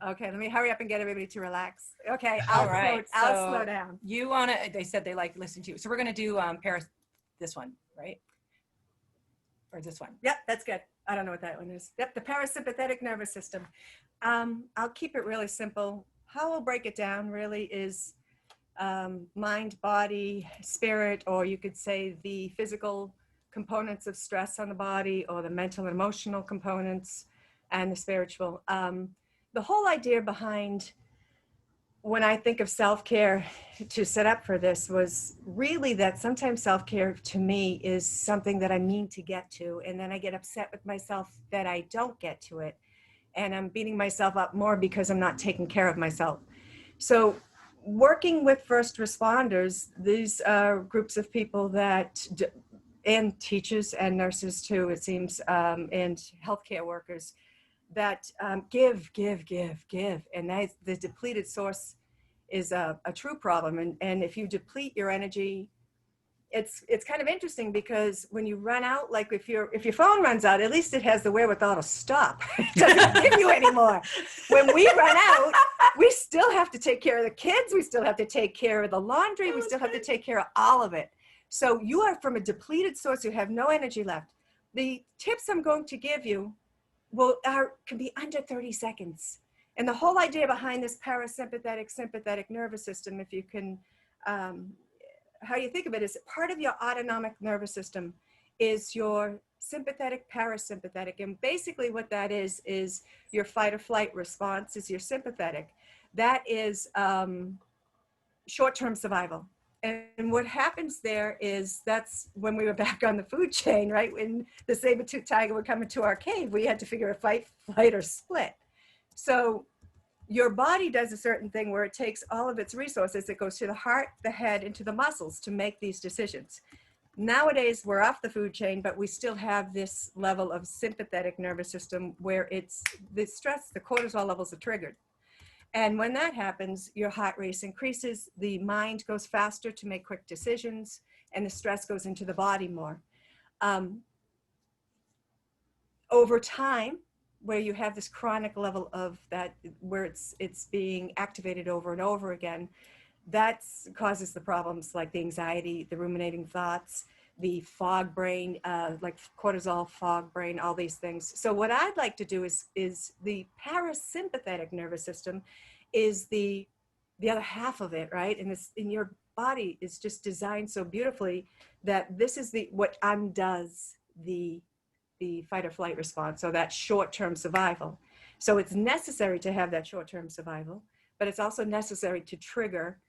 F: Okay, let me hurry up and get everybody to relax. Okay,
D: All right,
F: I'll slow down.
D: You want to, they said they like listening to you. So we're going to do this one, right? Or this one.
F: Yep, that's good. I don't know what that one is. Yep, the parasympathetic nervous system. I'll keep it really simple. How we'll break it down really is mind, body, spirit, or you could say the physical components of stress on the body, or the mental and emotional components, and the spiritual. The whole idea behind when I think of self-care to set up for this was really that sometimes self-care to me is something that I mean to get to, and then I get upset with myself that I don't get to it. And I'm beating myself up more because I'm not taking care of myself. So working with first responders, these are groups of people that, and teachers and nurses too, it seems, and healthcare workers that give. And the depleted source is a true problem. And if you deplete your energy, it's kind of interesting because when you run out, like if your phone runs out, at least it has the wherewithal to stop. It doesn't give you anymore. When we run out, we still have to take care of the kids. We still have to take care of the laundry. We still have to take care of all of it. So you are from a depleted source. You have no energy left. The tips I'm going to give you can be under 30 seconds. And the whole idea behind this parasympathetic, sympathetic nervous system, if you can, how you think of it is part of your autonomic nervous system is your sympathetic, parasympathetic. And basically what that is your fight or flight response is your sympathetic. That is short-term survival. And what happens there is that's when we were back on the food chain, right? When the saber-toothed tiger would come into our cave, we had to figure a fight, flight, or split. So your body does a certain thing where it takes all of its resources. It goes to the heart, the head, and to the muscles to make these decisions. Nowadays, we're off the food chain, but we still have this level of sympathetic nervous system where it's the stress, the cortisol levels are triggered. And when that happens, your heart rate increases, the mind goes faster to make quick decisions, and the stress goes into the body more. Over time, where you have this chronic level of that, where it's being activated over and over again, that causes the problems like the anxiety, the ruminating thoughts, the fog brain, like cortisol, fog brain, all these things. So what I'd like to do is the parasympathetic nervous system is the the other half of it, right? And this in your body is just designed so beautifully that this is what undoes the fight or flight response, so that short-term survival. So it's necessary to have that short-term survival, but it's also necessary to trigger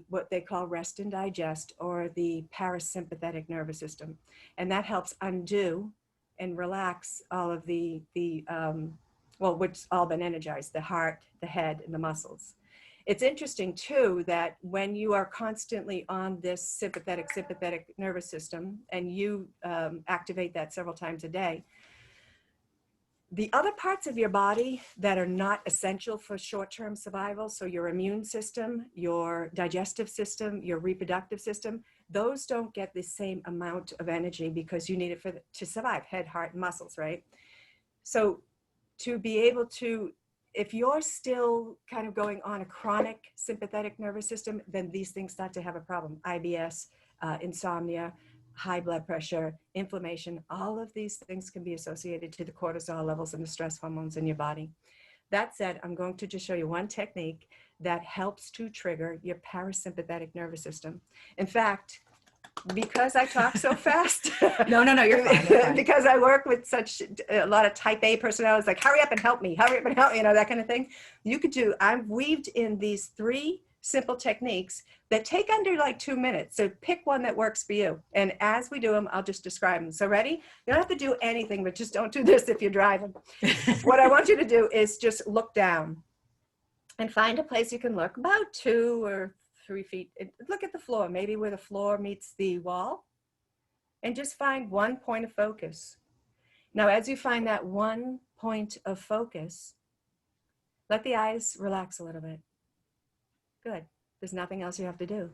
F: what they call rest and digest, or the parasympathetic nervous system. And that helps undo and relax all of what's all been energized, the heart, the head, and the muscles. It's interesting too that when you are constantly on this sympathetic nervous system, and you activate that several times a day, the other parts of your body that are not essential for short-term survival, so your immune system, your digestive system, your reproductive system, those don't get the same amount of energy because you need it to survive, head, heart, and muscles, right? So to be able to, if you're still kind of going on a chronic sympathetic nervous system, then these things start to have a problem. IBS, insomnia, high blood pressure, inflammation, all of these things can be associated to the cortisol levels and the stress hormones in your body. That said, I'm going to just show you one technique that helps to trigger your parasympathetic nervous system. In fact, because I talk so fast.
D: No, you're fine. You're fine.
F: Because I work with such a lot of type A personalities, like hurry up and help me, that kind of thing. I've weaved in these 3 simple techniques that take under like 2 minutes. So pick one that works for you. And as we do them, I'll just describe them. So ready? You don't have to do anything, but just don't do this if you're driving. What I want you to do is just look down and find a place you can look, about 2 or 3 feet. Look at the floor, maybe where the floor meets the wall, and just find one point of focus. Now, as you find that one point of focus, let the eyes relax a little bit. Good. There's nothing else you have to do.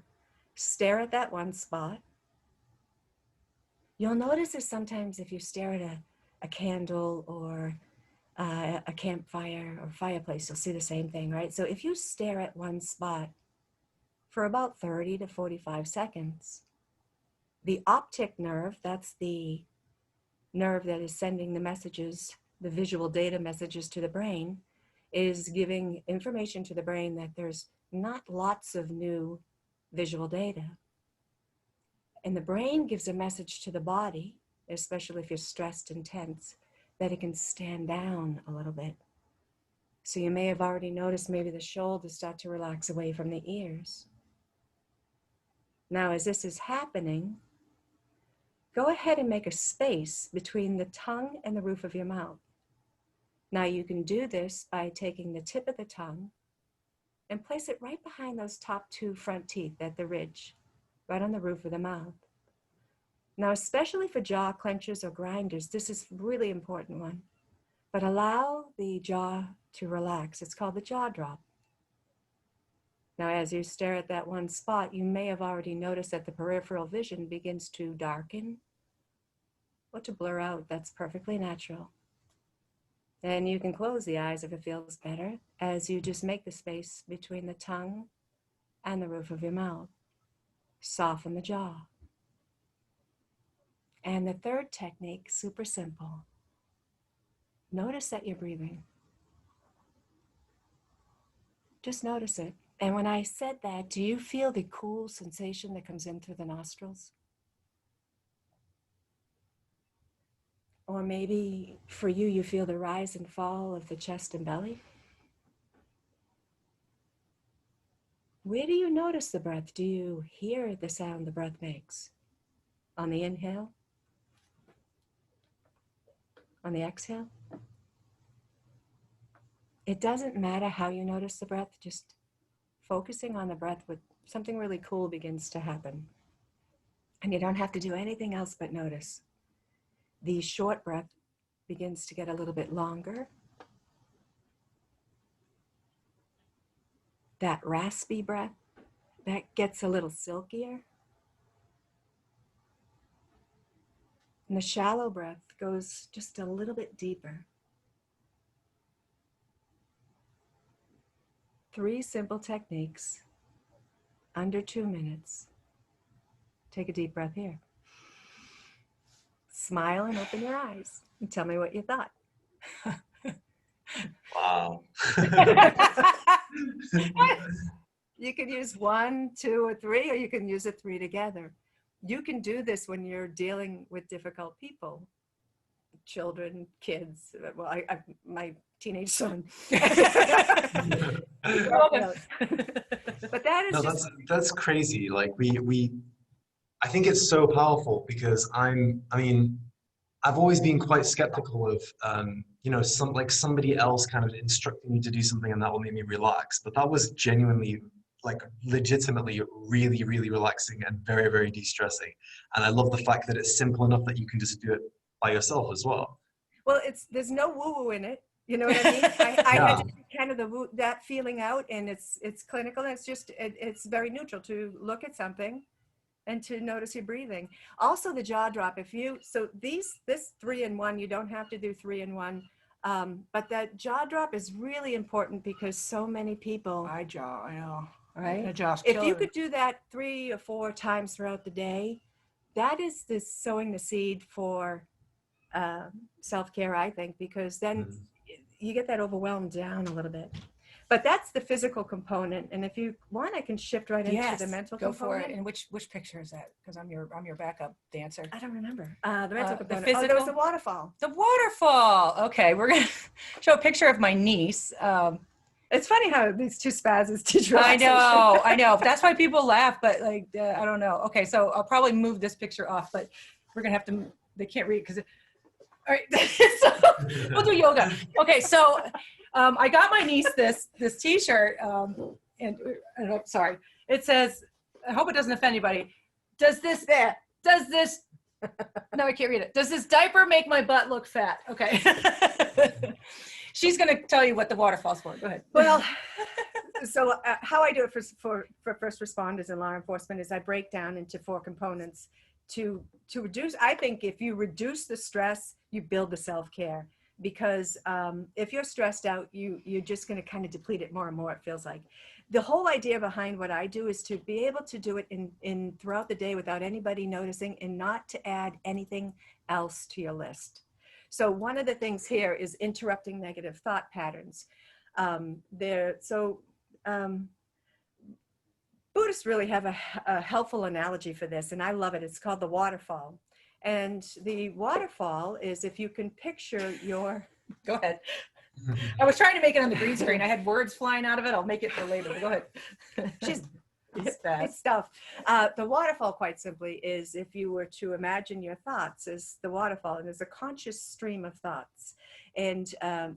F: Stare at that one spot. You'll notice that sometimes if you stare at a candle or a campfire or fireplace, you'll see the same thing, right? So if you stare at one spot for about 30 to 45 seconds, the optic nerve, that's the nerve that is sending the messages, the visual data messages to the brain, is giving information to the brain that there's not lots of new visual data. And the brain gives a message to the body, especially if you're stressed and tense, that it can stand down a little bit. So you may have already noticed maybe the shoulders start to relax away from the ears. Now, as this is happening, go ahead and make a space between the tongue and the roof of your mouth. Now, you can do this by taking the tip of the tongue and place it right behind those top 2 front teeth at the ridge, right on the roof of the mouth. Now, especially for jaw clenchers or grinders, this is a really important one. But allow the jaw to relax. It's called the jaw drop. Now, as you stare at that one spot, you may have already noticed that the peripheral vision begins to darken or to blur out. That's perfectly natural. And you can close the eyes if it feels better, as you just make the space between the tongue and the roof of your mouth. Soften the jaw. And the third technique, super simple. Notice that you're breathing. Just notice it. And when I said that, do you feel the cool sensation that comes in through the nostrils? Or maybe for you, you feel the rise and fall of the chest and belly? Where do you notice the breath? Do you hear the sound the breath makes? On the inhale? On the exhale? It doesn't matter how you notice the breath, just focusing on the breath with something really cool begins to happen. And you don't have to do anything else but notice. The short breath begins to get a little bit longer. That raspy breath, that gets a little silkier. And the shallow breath goes just a little bit deeper. 3 simple techniques, under 2 minutes. Take a deep breath here. Smile and open your eyes and tell me what you thought.
A: Wow.
F: You can use 1, 2, or 3, or you can use the 3 together. You can do this when you're dealing with difficult people, children, kids. Well, my teenage son. But that is
A: No,
F: just
A: that's crazy. Like I think it's so powerful because I've always been quite skeptical of, somebody else kind of instructing you to do something and that will make me relax. But that was genuinely, like, legitimately really, really relaxing and very, very de-stressing. And I love the fact that it's simple enough that you can just do it by yourself as well.
F: well, there's no woo-woo in it. You know what I mean? I
A: Yeah.
F: had to take kind of that feeling out, and it's clinical. And it's very neutral to look at something and to notice your breathing. Also the jaw drop, this 3 in 1, you don't have to do 3 in 1. But that jaw drop is really important because so many people,
D: I know.
F: right?
D: The jaw's
F: If you
D: killing me.
F: could do that 3 or 4 times throughout the day, that is sowing the seed for self-care, I think, because then you get that overwhelmed down a little bit. But that's the physical component, and if you want, I can shift right into the mental
D: go
F: component.
D: for it. And which picture is that? Because I'm your backup dancer.
F: I don't remember the mental
D: The
F: component.
D: physical?
F: There was a waterfall.
D: The waterfall. Okay, we're gonna show a picture of my niece.
F: It's funny how these two spazzes teach relaxation.
D: I know. That's why people laugh, but like, I don't know. Okay, so I'll probably move this picture off, but we're gonna have to. They can't read because. All right, so we'll do yoga. Okay, so I got my niece this T-shirt, and sorry, it says. I hope it doesn't offend anybody. Does this? No, I can't read it. Does this diaper make my butt look fat? Okay. She's gonna tell you what the waterfall's for. Go ahead.
F: Well, so how I do it for first responders and law enforcement is I break down into 4 components to reduce. I think if you reduce the stress, you build the self-care, because if you're stressed out, you're just going to kind of deplete it more and more. It feels like the whole idea behind what I do is to be able to do it in throughout the day without anybody noticing, and not to add anything else to your list. So one of the things here is interrupting negative thought patterns. Buddhists really have a helpful analogy for this, and I love it. It's called the waterfall. And the waterfall is, if you can picture your...
D: Go ahead. I was trying to make it on the green screen. I had words flying out of it. I'll make it for later. Go ahead.
F: It's fast. Stuff. The waterfall, quite simply, is if you were to imagine your thoughts as the waterfall, and there's a conscious stream of thoughts. And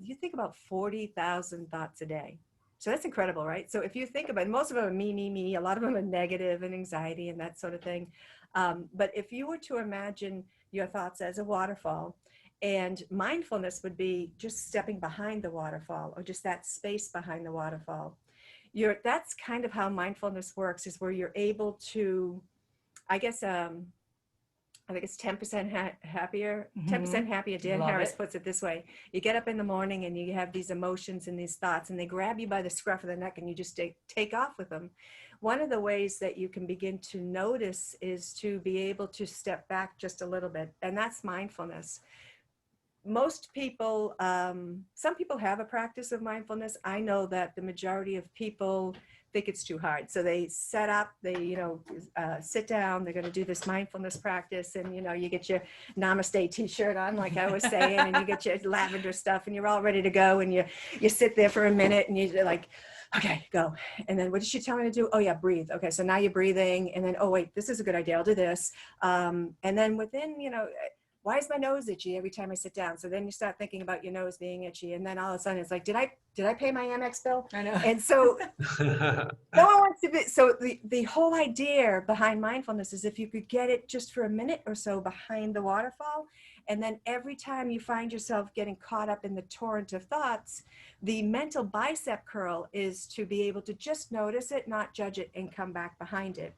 F: you think about 40,000 thoughts a day. So that's incredible, right? So if you think about it, most of them are me, a lot of them are negative and anxiety and that sort of thing. But if you were to imagine your thoughts as a waterfall, and mindfulness would be just stepping behind the waterfall, or just that space behind the waterfall. That's kind of how mindfulness works, is where you're able to, I think it's 10% happier. 10% happier. Dan Harris puts it this way: you get up in the morning and you have these emotions and these thoughts, and they grab you by the scruff of the neck, and you just take off with them. One of the ways that you can begin to notice is to be able to step back just a little bit, and that's mindfulness. Most people, some people have a practice of mindfulness. I know that the majority of people think it's too hard. So they set up, sit down, they're going to do this mindfulness practice, and, you get your Namaste t-shirt on, like I was saying, and you get your lavender stuff, and you're all ready to go, and you sit there for a minute, and you're like, okay, go. And then what did she tell me to do? Oh yeah, breathe. Okay, so now you're breathing, and then, oh wait, this is a good idea, I'll do this. And then within, why is my nose itchy every time I sit down? So then you start thinking about your nose being itchy, and then all of a sudden it's like, did I pay my Amex bill?
D: I know.
F: And so no one wants to be. So the whole idea behind mindfulness is if you could get it just for a minute or so behind the waterfall, and then every time you find yourself getting caught up in the torrent of thoughts, the mental bicep curl is to be able to just notice it, not judge it, and come back behind it.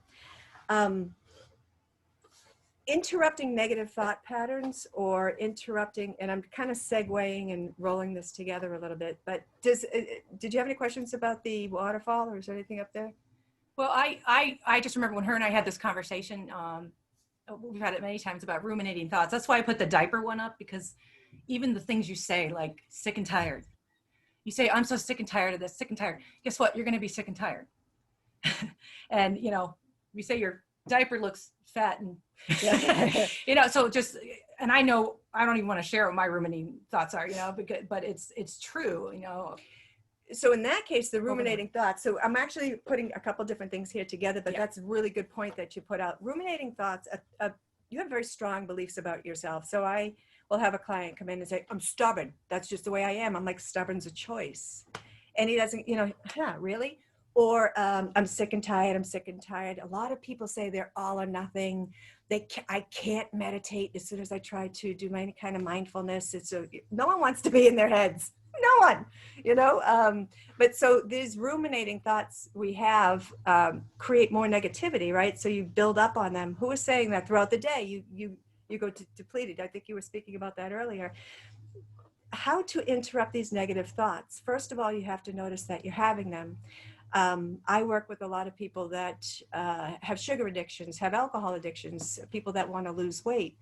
F: Interrupting negative thought patterns, or interrupting, and I'm kind of segueing and rolling this together a little bit, but did you have any questions about the waterfall, or is there anything up there?
D: Well, I just remember when her and I had this conversation, we've had it many times, about ruminating thoughts. That's why I put the diaper one up, because even the things you say, like sick and tired, you say, I'm so sick and tired of this, sick and tired. Guess what? You're going to be sick and tired. And, you know, you say your diaper looks fat and,
F: Yeah.
D: you know, so just, and I know, I don't even want to share what my ruminating thoughts are, you know, but it's true, you know.
F: So in that case, the ruminating thoughts, so I'm actually putting a couple different things here together, but
D: Yeah.
F: that's a really good point that you put out. Ruminating thoughts, you have very strong beliefs about yourself. So I will have a client come in and say, I'm stubborn. That's just the way I am. I'm like, stubborn's a choice. And he doesn't, you know, really? Or I'm sick and tired. I'm sick and tired. A lot of people say they're all or nothing. I can't meditate as soon as I try to do any kind of mindfulness. No one wants to be in their heads. No one, you know. But so these ruminating thoughts we have create more negativity, right? So you build up on them. Who is saying that throughout the day? You go depleted. I think you were speaking about that earlier. How to interrupt these negative thoughts? First of all, you have to notice that you're having them. I work with a lot of people that have sugar addictions, have alcohol addictions, people that want to lose weight.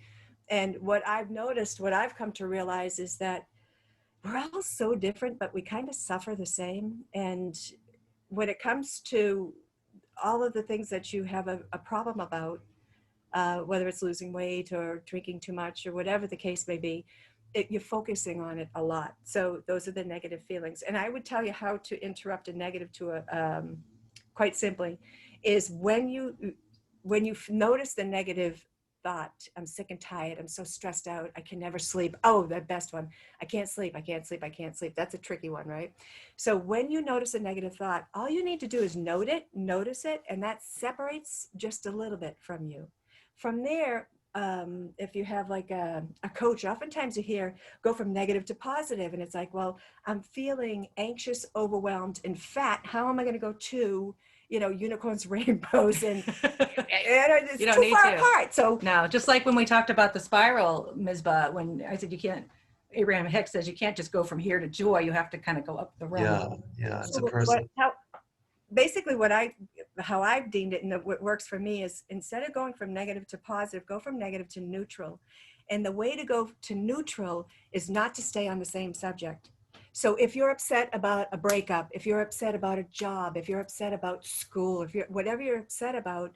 F: And what I've noticed, what I've come to realize is that we're all so different, but we kind of suffer the same. And when it comes to all of the things that you have a problem about, whether it's losing weight or drinking too much or whatever the case may be, you're focusing on it a lot. So those are the negative feelings. And I would tell you how to interrupt a negative to quite simply, is when you notice the negative thought, I'm sick and tired, I'm so stressed out, I can never sleep. Oh, the best one, I can't sleep. That's a tricky one, right? So when you notice a negative thought, all you need to do is notice it, and that separates just a little bit from you. From there, if you have like a coach, oftentimes you hear go from negative to positive, and it's like, well, I'm feeling anxious, overwhelmed, and fat. How am I going to go to, you know, unicorns, rainbows, and it's
D: You don't
F: too
D: need
F: far
D: to.
F: apart. So
D: No, just like when we talked about the spiral, Mizba, when I said you can't, Abraham Hicks says you can't just go from here to joy, you have to kind of go up the realm.
A: Yeah, it's a
F: So
A: person.
F: how I've deemed it, and what works for me is, instead of going from negative to positive, go from negative to neutral. And the way to go to neutral is not to stay on the same subject. So if you're upset about a breakup, if you're upset about a job, if you're upset about school, whatever you're upset about,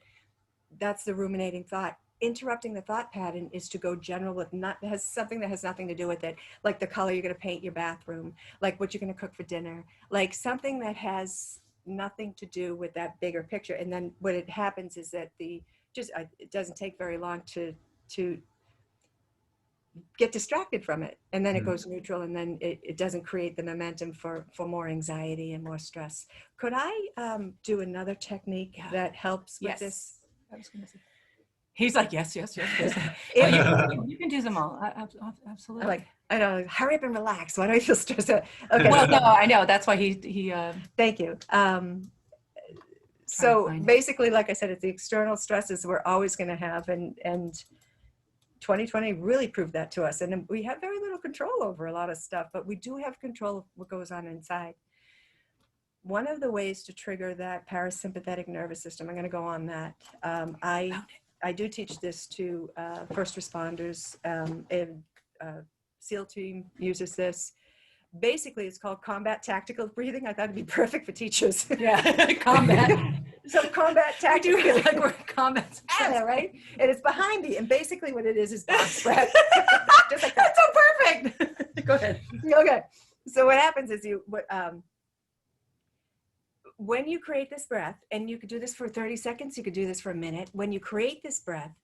F: that's the ruminating thought. Interrupting the thought pattern is to go general with has something that has nothing to do with it, like the color you're going to paint your bathroom, like what you're going to cook for dinner, like something that has nothing to do with that bigger picture. And then what it happens is that it doesn't take very long to get distracted from it, and then it goes neutral, and then it doesn't create the momentum for more anxiety and more stress. Could I do another technique that helps with this?
D: I was going to say. He's like, yes. You can do them all. Absolutely.
F: I'm like, I know, hurry up and relax. Why do I feel stressed out? Okay.
D: Well, no, I know. That's why he
F: Thank you. So
D: find it.
F: basically, like I said, it's the external stresses we're always going to have, and 2020 really proved that to us. And we have very little control over a lot of stuff, but we do have control of what goes on inside. One of the ways to trigger that parasympathetic nervous system, I'm going to go on that. I do teach this to first responders, and SEAL team uses this. Basically, it's called combat tactical breathing. I thought it'd be perfect for teachers.
D: Yeah, combat.
F: So combat tactical.
D: We do feel like we're in combat.
F: Yeah, right? And it's behind me. And basically what it is box breath. Just like that.
D: That's so perfect. Go ahead.
F: Okay. So what happens is when you create this breath, and you could do this for 30 seconds, you could do this for a minute. When you create this breath,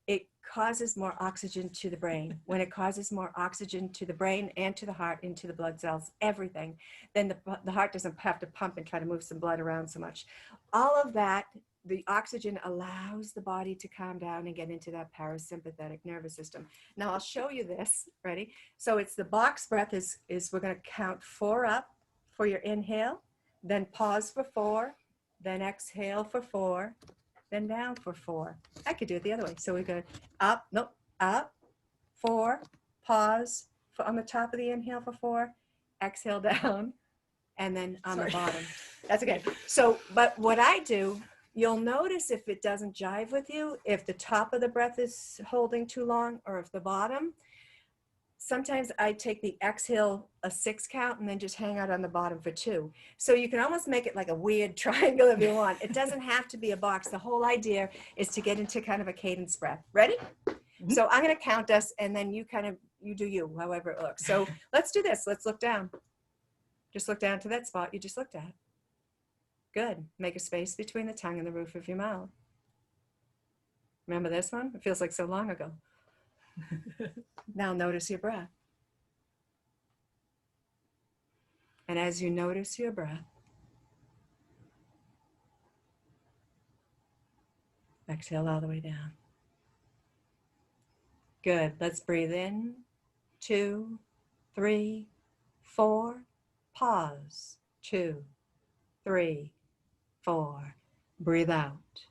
F: it causes more oxygen to the brain. When it causes more oxygen to the brain and to the heart, into the blood cells, everything, then the heart doesn't have to pump and try to move some blood around so much. All of that, the oxygen allows the body to calm down and get into that parasympathetic nervous system. Now I'll show you this. Ready? So it's the box breath is we're going to count 4 up for your inhale, then pause for 4, then exhale for 4, then down for 4. I could do it the other way. So we go up, 4, pause on the top of the inhale for 4, exhale down, and then on the bottom. That's okay. So, but what I do, you'll notice if it doesn't jive with you, if the top of the breath is holding too long, or if the bottom. sometimes I take the exhale a 6 count and then just hang out on the bottom for 2. So you can almost make it like a weird triangle if you want. It doesn't have to be a box. The whole idea is to get into kind of a cadence breath. Ready? So I'm going to count us, and then you do you, however it looks. So let's do this. Let's look down. Just look down to that spot you just looked at. Good. Make a space between the tongue and the roof of your mouth. Remember this one? It feels like so long ago. Now notice your breath. And as you notice your breath, exhale all the way down. Good. Let's breathe in. 2, 3, 4. Pause. 2, 3, 4. Breathe out.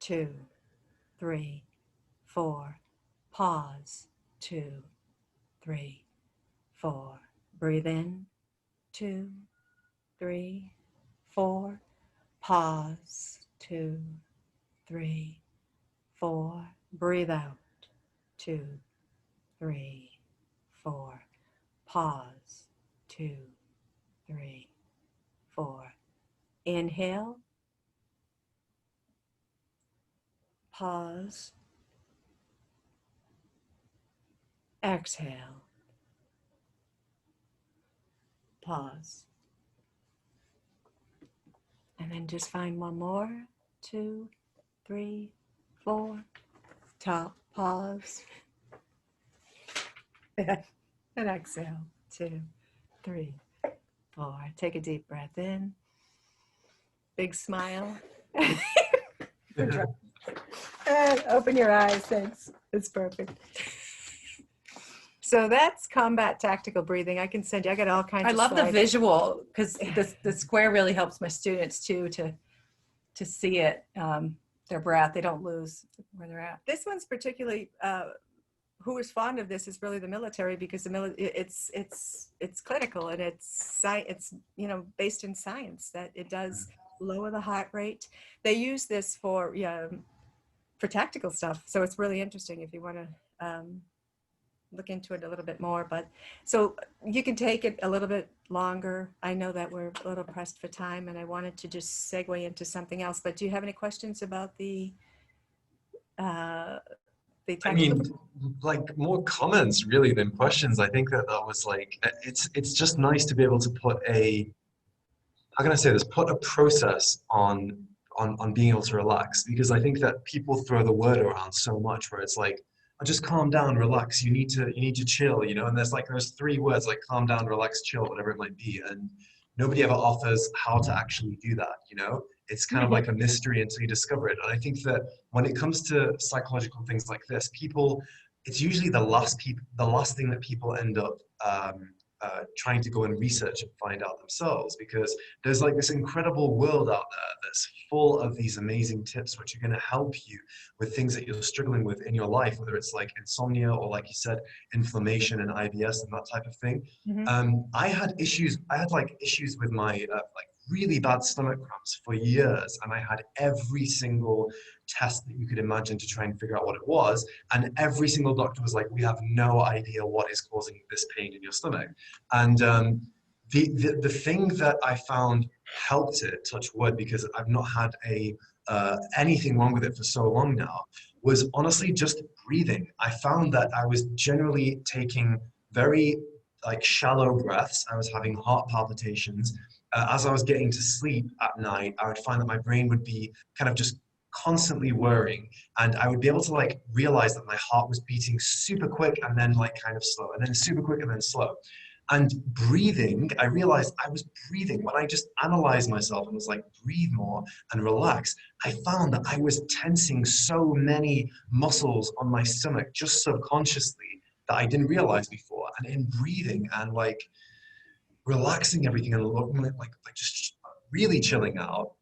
F: 2, 3, 4. Pause. 2, 3, 4. Breathe in. 2, 3, 4. Pause. 2, 3, 4. Breathe out. 2, 3, 4. Pause. 2, 3, 4. Inhale. Pause. Exhale. Pause. And then just find one more. 2, 3, 4. Top. Pause. And exhale. 2, 3, 4. Take a deep breath in. Big smile. And open your eyes. Thanks. It's perfect. So that's combat tactical breathing. I can send you. I got all kinds.
D: I
F: of
D: love the
F: slides.
D: visual, because the square really helps my students too to see it, their breath. They don't lose where they're at.
F: This one's particularly who is fond of this is really the military, because it's clinical, and it's based in science that it does lower the heart rate. They use this for tactical stuff, so it's really interesting if you want to look into it a little bit more. But so you can take it a little bit longer. I know that we're a little pressed for time, and I wanted to just segue into something else. But do you have any questions about the tactical?
A: I mean, like, more comments really than questions. I think that was like, it's just nice to be able to put how can I say this? Put a process on being able to relax, because I think that people throw the word around so much where it's like, oh, just calm down, relax. You need to chill, and there's 3 words like calm down, relax, chill, whatever it might be, and nobody ever offers how to actually do that. It's kind of like a mystery until you discover it. And I think that when it comes to psychological things like this, it's usually the last thing that people end up trying to go and research and find out themselves, because there's like this incredible world out there that's full of these amazing tips which are going to help you with things that you're struggling with in your life, whether it's like insomnia or, like you said, inflammation and IBS and that type of thing. I had issues with my really bad stomach cramps for years, and I had every single test that you could imagine to try and figure out what it was, and every single doctor was like, we have no idea what is causing this pain in your stomach. And the thing that I found helped it, touch wood, because I've not had anything wrong with it for so long now, was honestly just breathing. I found that I was generally taking very shallow breaths. I was having heart palpitations. As I was getting to sleep at night, I would find that my brain would be kind of just constantly whirring, and I would be able to realize that my heart was beating super quick and then kind of slow, and then super quick and then slow. And breathing, I realized I was breathing. When I just analyzed myself and was like, breathe more and relax, I found that I was tensing so many muscles on my stomach just subconsciously that I didn't realize before. And in breathing and relaxing everything and just really chilling out,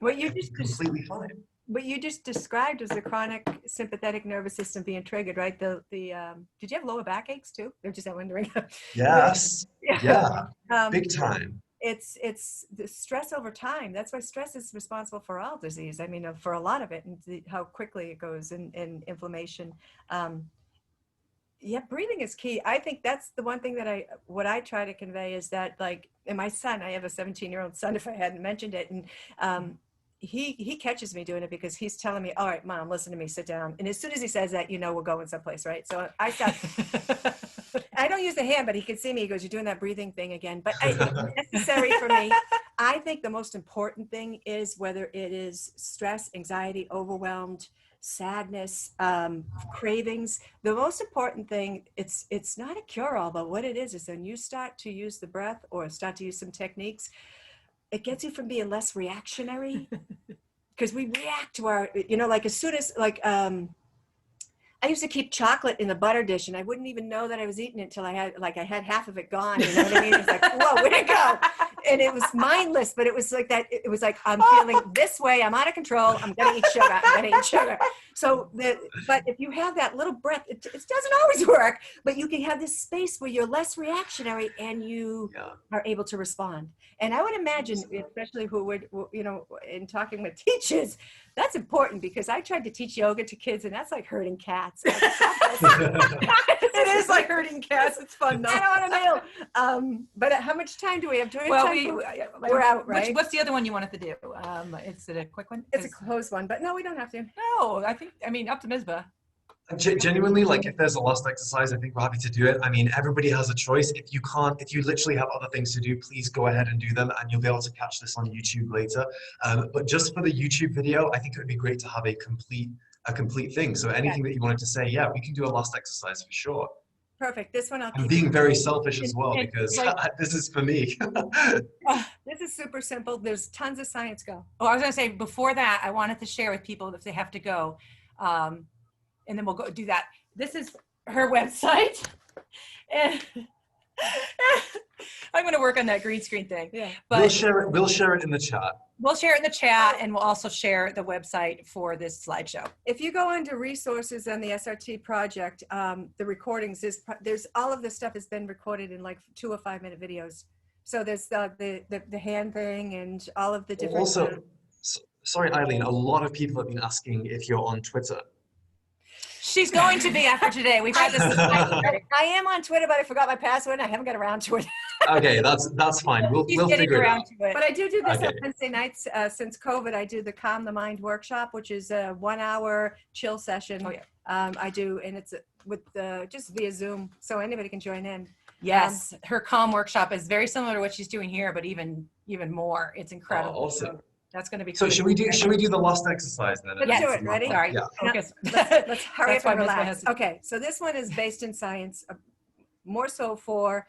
F: What you just
A: completely fine.
F: What you just described as the chronic sympathetic nervous system being triggered, right? Did you have lower back aches too? I'm just wondering.
A: Yes. Yeah.
F: Um,
A: Big time.
F: It's the stress over time. That's why stress is responsible for all disease. I mean, for a lot of it, and how quickly it goes in inflammation. Yeah, breathing is key. I think that's the one thing that what I try to convey is that, like, and my son, I have a 17-year-old son, if I hadn't mentioned it, and he catches me doing it because he's telling me, all right, Mom, listen to me, sit down. And as soon as he says that, you know, we're going someplace, right? So I start, I don't use the hand, but he can see me. He goes, you're doing that breathing thing again. But it's necessary for me. I think the most important thing is whether it is stress, anxiety, overwhelmed, sadness, cravings. The most important thing, it's not a cure-all, but what it is when you start to use the breath or start to use some techniques, it gets you from being less reactionary, because we react to our, you know, like as soon as, like, I used to keep chocolate in the butter dish and I wouldn't even know that I was eating it until I had half of it gone. You know what I mean? It's like, whoa, where'd it go? And it was mindless, but it was like that. It was like, I'm feeling this way. I'm out of control. I'm going to eat sugar. I'm going to eat sugar. So, but if you have that little breath, it doesn't always work, but you can have this space where you're less reactionary and you are able to respond. And I would imagine, especially who would, you know, in talking with teachers, that's important, because I tried to teach yoga to kids and that's like herding cats.
D: It is like herding cats. It's fun though.
F: I don't want to know. But how much time do we have?
D: Well,
F: we're out, right?
D: What's the other one you wanted to do? Is it a quick one?
F: It's a closed one, but no, we don't have to.
D: No, I mean, up to Mizpah.
A: Genuinely, like, if there's a last exercise, I think we're happy to do it. I mean, everybody has a choice. If you literally have other things to do, please go ahead and do them, and you'll be able to catch this on YouTube later. But just for the YouTube video, I think it would be great to have a complete thing. So anything that you wanted to say, yeah, we can do a last exercise for sure.
F: Perfect. This one I'll keep.
A: I'm being very selfish as well,
D: And
A: because
D: like,
A: this is for me.
F: This is super simple. There's tons of science. Go.
D: Oh, I was going to say, before that, I wanted to share with people if they have to go, and then we'll go do that. This is her website. And I'm going to work on that green screen thing.
F: Yeah.
D: But
A: We'll share it in the chat.
D: We'll share it in the chat, and we'll also share the website for this slideshow.
F: If you go under resources on the SRT project, the recordings, there's all of this stuff has been recorded in like 2 or 5 minute videos. So there's the hand thing and all of the different.
A: Also, sorry, Eileen, a lot of people have been asking if you're on Twitter.
D: She's going to be after today. We've had this.
F: I am on Twitter, but I forgot my password and I haven't got around to it.
A: Okay, that's fine. We'll figure it out.
F: But I do this
A: Okay.
F: on Wednesday nights since COVID. I do the Calm the Mind workshop, which is a 1 hour chill session.
D: Oh, yeah.
F: I do, and it's with just via Zoom, so anybody can join in.
D: Yes, her Calm workshop is very similar to what she's doing here, but even more. It's incredible.
A: Oh, awesome.
D: So that's going to be.
A: So
D: cool.
A: should we do the last exercise then?
F: Let's do it. Ready?
D: Sorry.
A: Yeah.
D: Focus.
F: Let's hurry
D: That's
F: up and
D: why Mizpah
F: relax.
D: has to-
F: Okay, so this one is based in science, more so for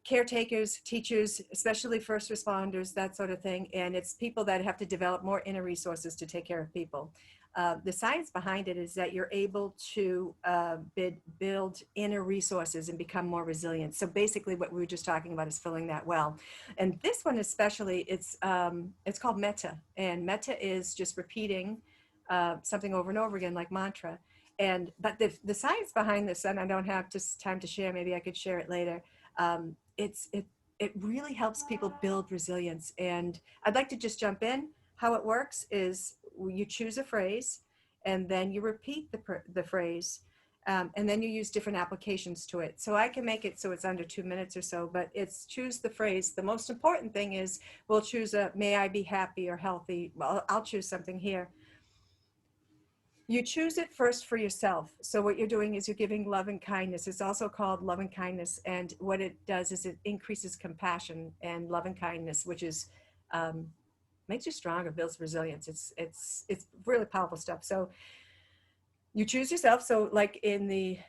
F: caretakers, teachers, especially first responders, that sort of thing. And it's people that have to develop more inner resources to take care of people. The science behind it is that you're able to build inner resources and become more resilient. So basically what we were just talking about is filling that well. And this one especially, it's called metta. And metta is just repeating something over and over again, like mantra. But the science behind this, and I don't have just time to share, maybe I could share it later. It really helps people build resilience. And I'd like to just jump in. How it works is you choose a phrase and then you repeat the phrase and then you use different applications to it. So I can make it so it's under 2 minutes or so, but it's choose the phrase. The most important thing is we'll choose may I be happy or healthy. Well, I'll choose something here. You choose it first for yourself. So what you're doing is you're giving love and kindness. It's also called love and kindness. And what it does is it increases compassion and love and kindness, which is makes you stronger, builds resilience. It's really powerful stuff. So you choose yourself. So like in the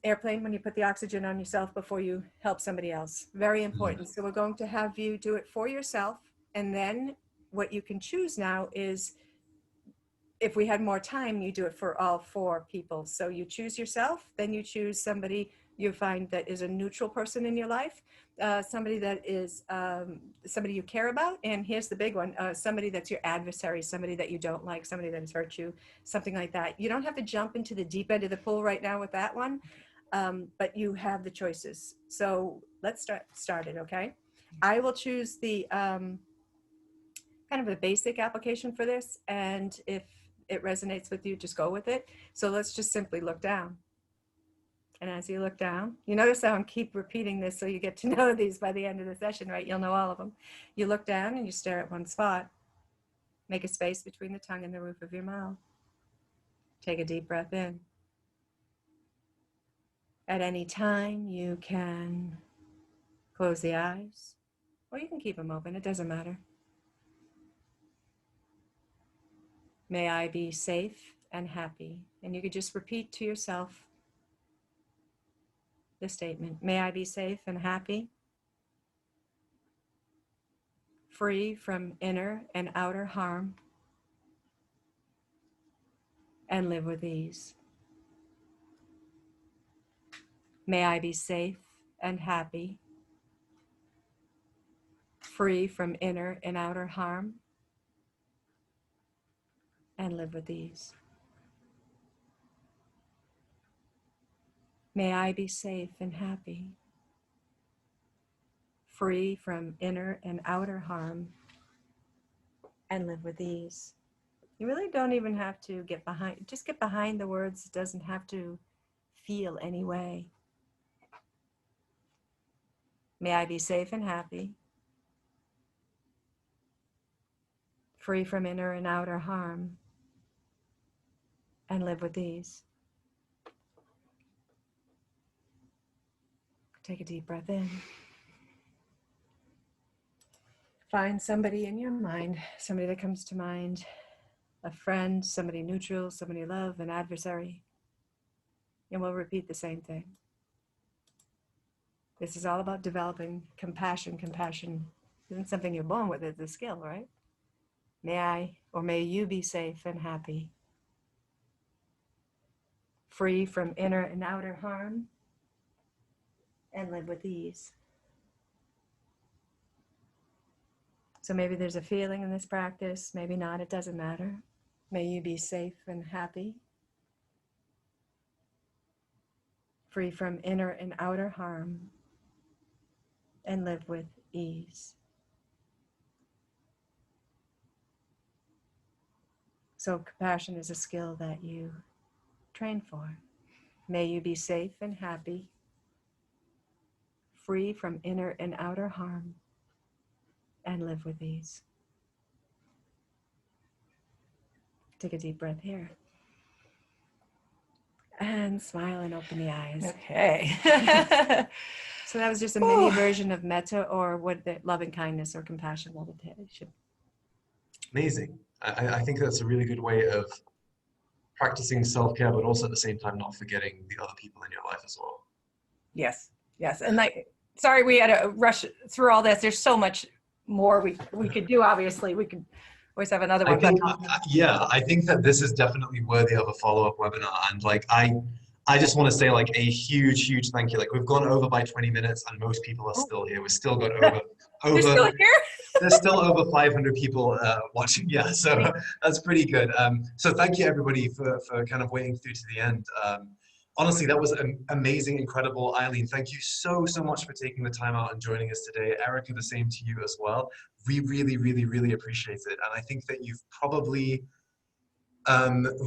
F: airplane, when you put the oxygen on yourself before you help somebody else, very important. So we're going to have you do it for yourself. And then what you can choose now is, if we had more time, you do it for all 4 people. So you choose yourself, then you choose somebody you find that is a neutral person in your life, somebody that is somebody you care about, and here's the big one, somebody that's your adversary, somebody that you don't like, somebody that has hurt you, something like that. You don't have to jump into the deep end of the pool right now with that one, but you have the choices. So let's start it, okay? I will choose the kind of a basic application for this, and if it resonates with you, just go with it. So let's just simply look down. And as you look down, you notice how I keep repeating this so you get to know these by the end of the session, right? You'll know all of them. You look down and you stare at one spot. Make a space between the tongue and the roof of your mouth. Take a deep breath in. At any time, you can close the eyes, or you can keep them open. It doesn't matter. May I be safe and happy. And you could just repeat to yourself the statement. May I be safe and happy, free from inner and outer harm, and live with ease. May I be safe and happy, free from inner and outer harm, and live with ease. May I be safe and happy, free from inner and outer harm, and live with ease. You really don't even have to get behind, just get behind the words. It doesn't have to feel any way. May I be safe and happy, free from inner and outer harm, and live with ease. Take a deep breath in. Find somebody in your mind, somebody that comes to mind, a friend, somebody neutral, somebody you love, an adversary, and we'll repeat the same thing. This is all about developing compassion. Compassion isn't something you're born with, it's a skill, right? May I, or may you be safe and happy, free from inner and outer harm, and live with ease. So maybe there's a feeling in this practice, maybe not, it doesn't matter. May you be safe and happy, free from inner and outer harm, and live with ease. So compassion is a skill that you train for. May you be safe and happy, free from inner and outer harm, and live with ease. Take a deep breath here. And smile and open the eyes.
D: Okay.
F: So that was just a mini version of metta, or what the loving kindness or compassion meditation.
A: Amazing. I think that's a really good way of practicing self-care, but also at the same time not forgetting the other people in your life as well.
D: Yes, yes. And sorry we had to rush through all this. There's so much more we could do, obviously. We could always have another one.
A: I think that this is definitely worthy of a follow-up webinar. And like, I just want to say like a huge thank you. Like, we've gone over by 20 minutes and most people are still here. We've still got
D: You're still here?
A: There's still over 500 people watching. Yeah, so that's pretty good. So thank you everybody for kind of waiting through to the end. Honestly, that was amazing, incredible. Eileen, thank you so much for taking the time out and joining us today. Erika, the same to you as well. We really appreciate it. And I think that you've probably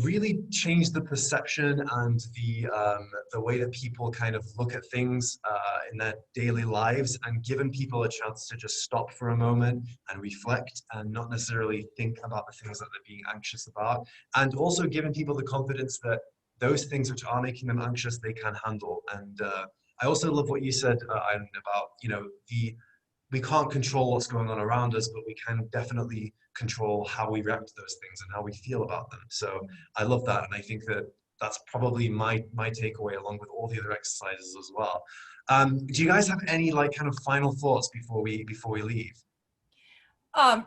A: really changed the perception and the way that people kind of look at things in their daily lives, and given people a chance to just stop for a moment and reflect and not necessarily think about the things that they're being anxious about, and also giving people the confidence that those things which are making them anxious, they can handle. And I also love what you said, Eileen, about, you know, we can't control what's going on around us, but we can definitely control how we react to those things and how we feel about them. So I love that. And I think that that's probably my takeaway, along with all the other exercises as well. Do you guys have any like kind of final thoughts before we leave?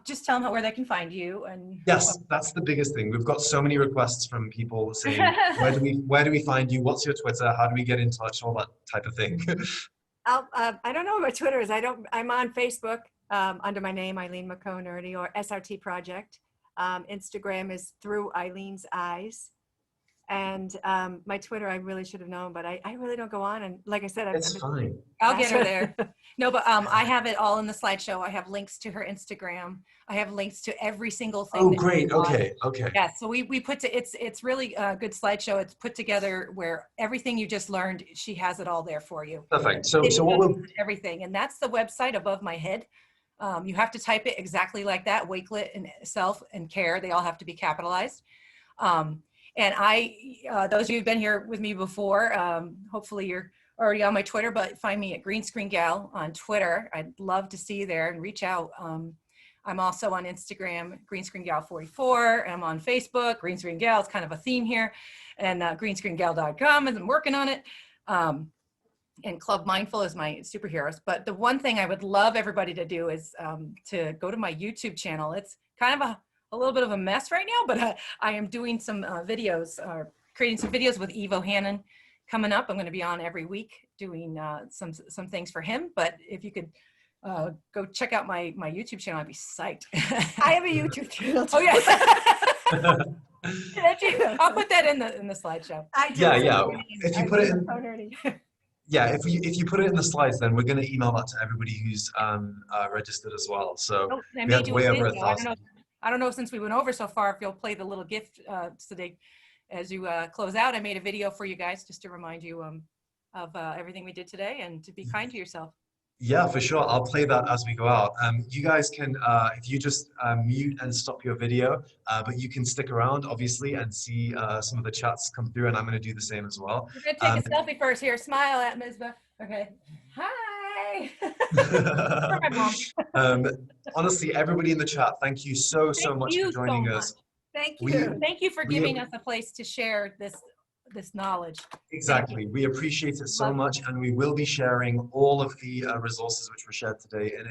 D: Just tell them where they can find you. And
A: Yes, that's the biggest thing. We've got so many requests from people saying, where do we find you? What's your Twitter? How do we get in touch? All that type of thing.
F: I don't know what my Twitter is. I'm on Facebook under my name, Eileen McKone, or SRT Project. Instagram is Through Eileen's Eyes. And my Twitter, I really should have known, but I really don't go on. And like I said,
A: It's fine.
D: I'll get her there. No, but I have it all in the slideshow. I have links to her Instagram. I have links to every single thing.
A: Oh,
D: that
A: great.
D: she taught.
A: Okay. Okay.
D: Yeah, so we put to it's really a good slideshow. It's put together where everything you just learned, she has it all there for you.
A: Perfect. So what
D: Videos,
A: we'll
D: everything, and that's the website above my head. You have to type it exactly like that. Wakelet and self and care, they all have to be capitalized. And those of you who've been here with me before, hopefully you're already on my Twitter, but find me at Green Screen Gal on Twitter. I'd love to see you there and reach out. I'm also on Instagram, Green Screen Gal 44. And I'm on Facebook, Green Screen Gal. It's kind of a theme here. And greenscreengal.com, and I'm working on it. And Club Mindful is my superheroes. But the one thing I would love everybody to do is to go to my YouTube channel. It's kind of a little bit of a mess right now, but I am doing some videos, creating some videos with Ivo Hannon coming up. I'm going to be on every week doing some things for him. But if you could go check out my YouTube channel, I'd be psyched.
F: I have a YouTube channel too.
D: Oh yeah. I'll put that in the slideshow.
F: I do.
A: Yeah. If you put it in,
F: So nerdy.
A: yeah, if you put it in the slides, then we're going to email that to everybody who's registered as well. So
D: Oh, I
A: we
D: may
A: have
D: do
A: way
D: a
A: over
D: video.
A: 1,000.
D: I don't know since we went over so far if you'll play the little gift today as you close out. I made a video for you guys just to remind you of everything we did today and to be kind to yourself.
A: Yeah, for sure. I'll play that as we go out. You guys can, if you just mute and stop your video, but you can stick around, obviously, and see some of the chats come through, and I'm going to do the same as well.
D: We're going to take a selfie first here. Smile at Mizba. Okay. Hi. For my mom.
A: Honestly, everybody in the chat, thank you so much
D: you
A: for
D: so
A: joining us.
F: Thank
A: We-
F: you.
D: Thank you for
A: We-
D: giving us a place to share this knowledge.
A: Exactly. We appreciate it so
D: Love it.
A: much, and we will be sharing all of the resources which were shared today in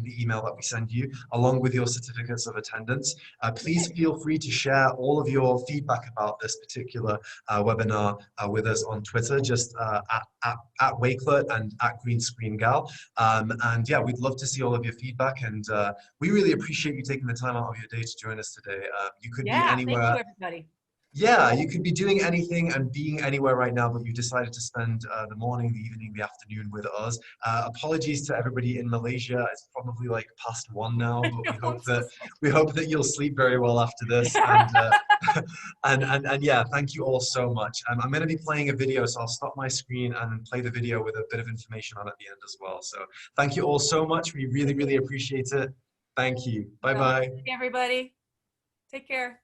A: the email that we send you, along with your certificates of attendance. Please feel free to share all of your feedback about this particular webinar with us on Twitter, just at Wakelet and at Green Screen Gal. And yeah, we'd love to see all of your feedback, and we really appreciate you taking the time out of your day to join us today. You could be anywhere.
D: Thank you, everybody.
A: Yeah, you could be doing anything and being anywhere right now, but you decided to spend the morning, the evening, the afternoon with us. Apologies to everybody in Malaysia. It's probably like past 1 now, but we hope that you'll sleep very well after this. And yeah, thank you all so much. I'm going to be playing a video, so I'll stop my screen and play the video with a bit of information on at the end as well. So thank you all so much. We really, really appreciate it. Thank you. Bye-bye.
D: Thank you, everybody. Take care.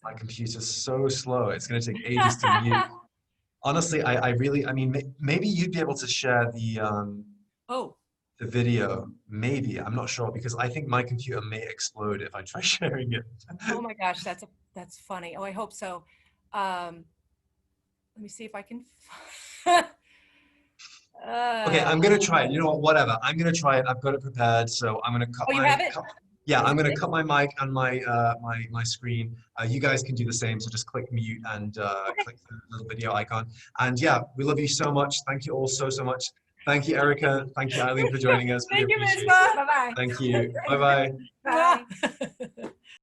A: My computer's so slow. It's going to take ages to mute. Honestly, I mean, maybe you'd be able to share the video. Maybe. I'm not sure, because I think my computer may explode if I try sharing it.
D: Oh my gosh, that's funny. Oh, I hope so. Let me see if I can.
A: Okay, I'm going to try it. You know what? Whatever. I'm going to try it. I've got it prepared. So I'm going to cut
D: Oh, you have it?
A: Yeah, I'm going to cut my mic and my screen. You guys can do the same. So just click mute and click the little video icon. And yeah, we love you so much. Thank you all so much. Thank you, Erika. Thank you, Eileen, for joining us.
D: Thank you,
A: appreciate
D: Ms.
A: it.
F: Bye-bye.
A: Thank you. Bye-bye.
F: Bye.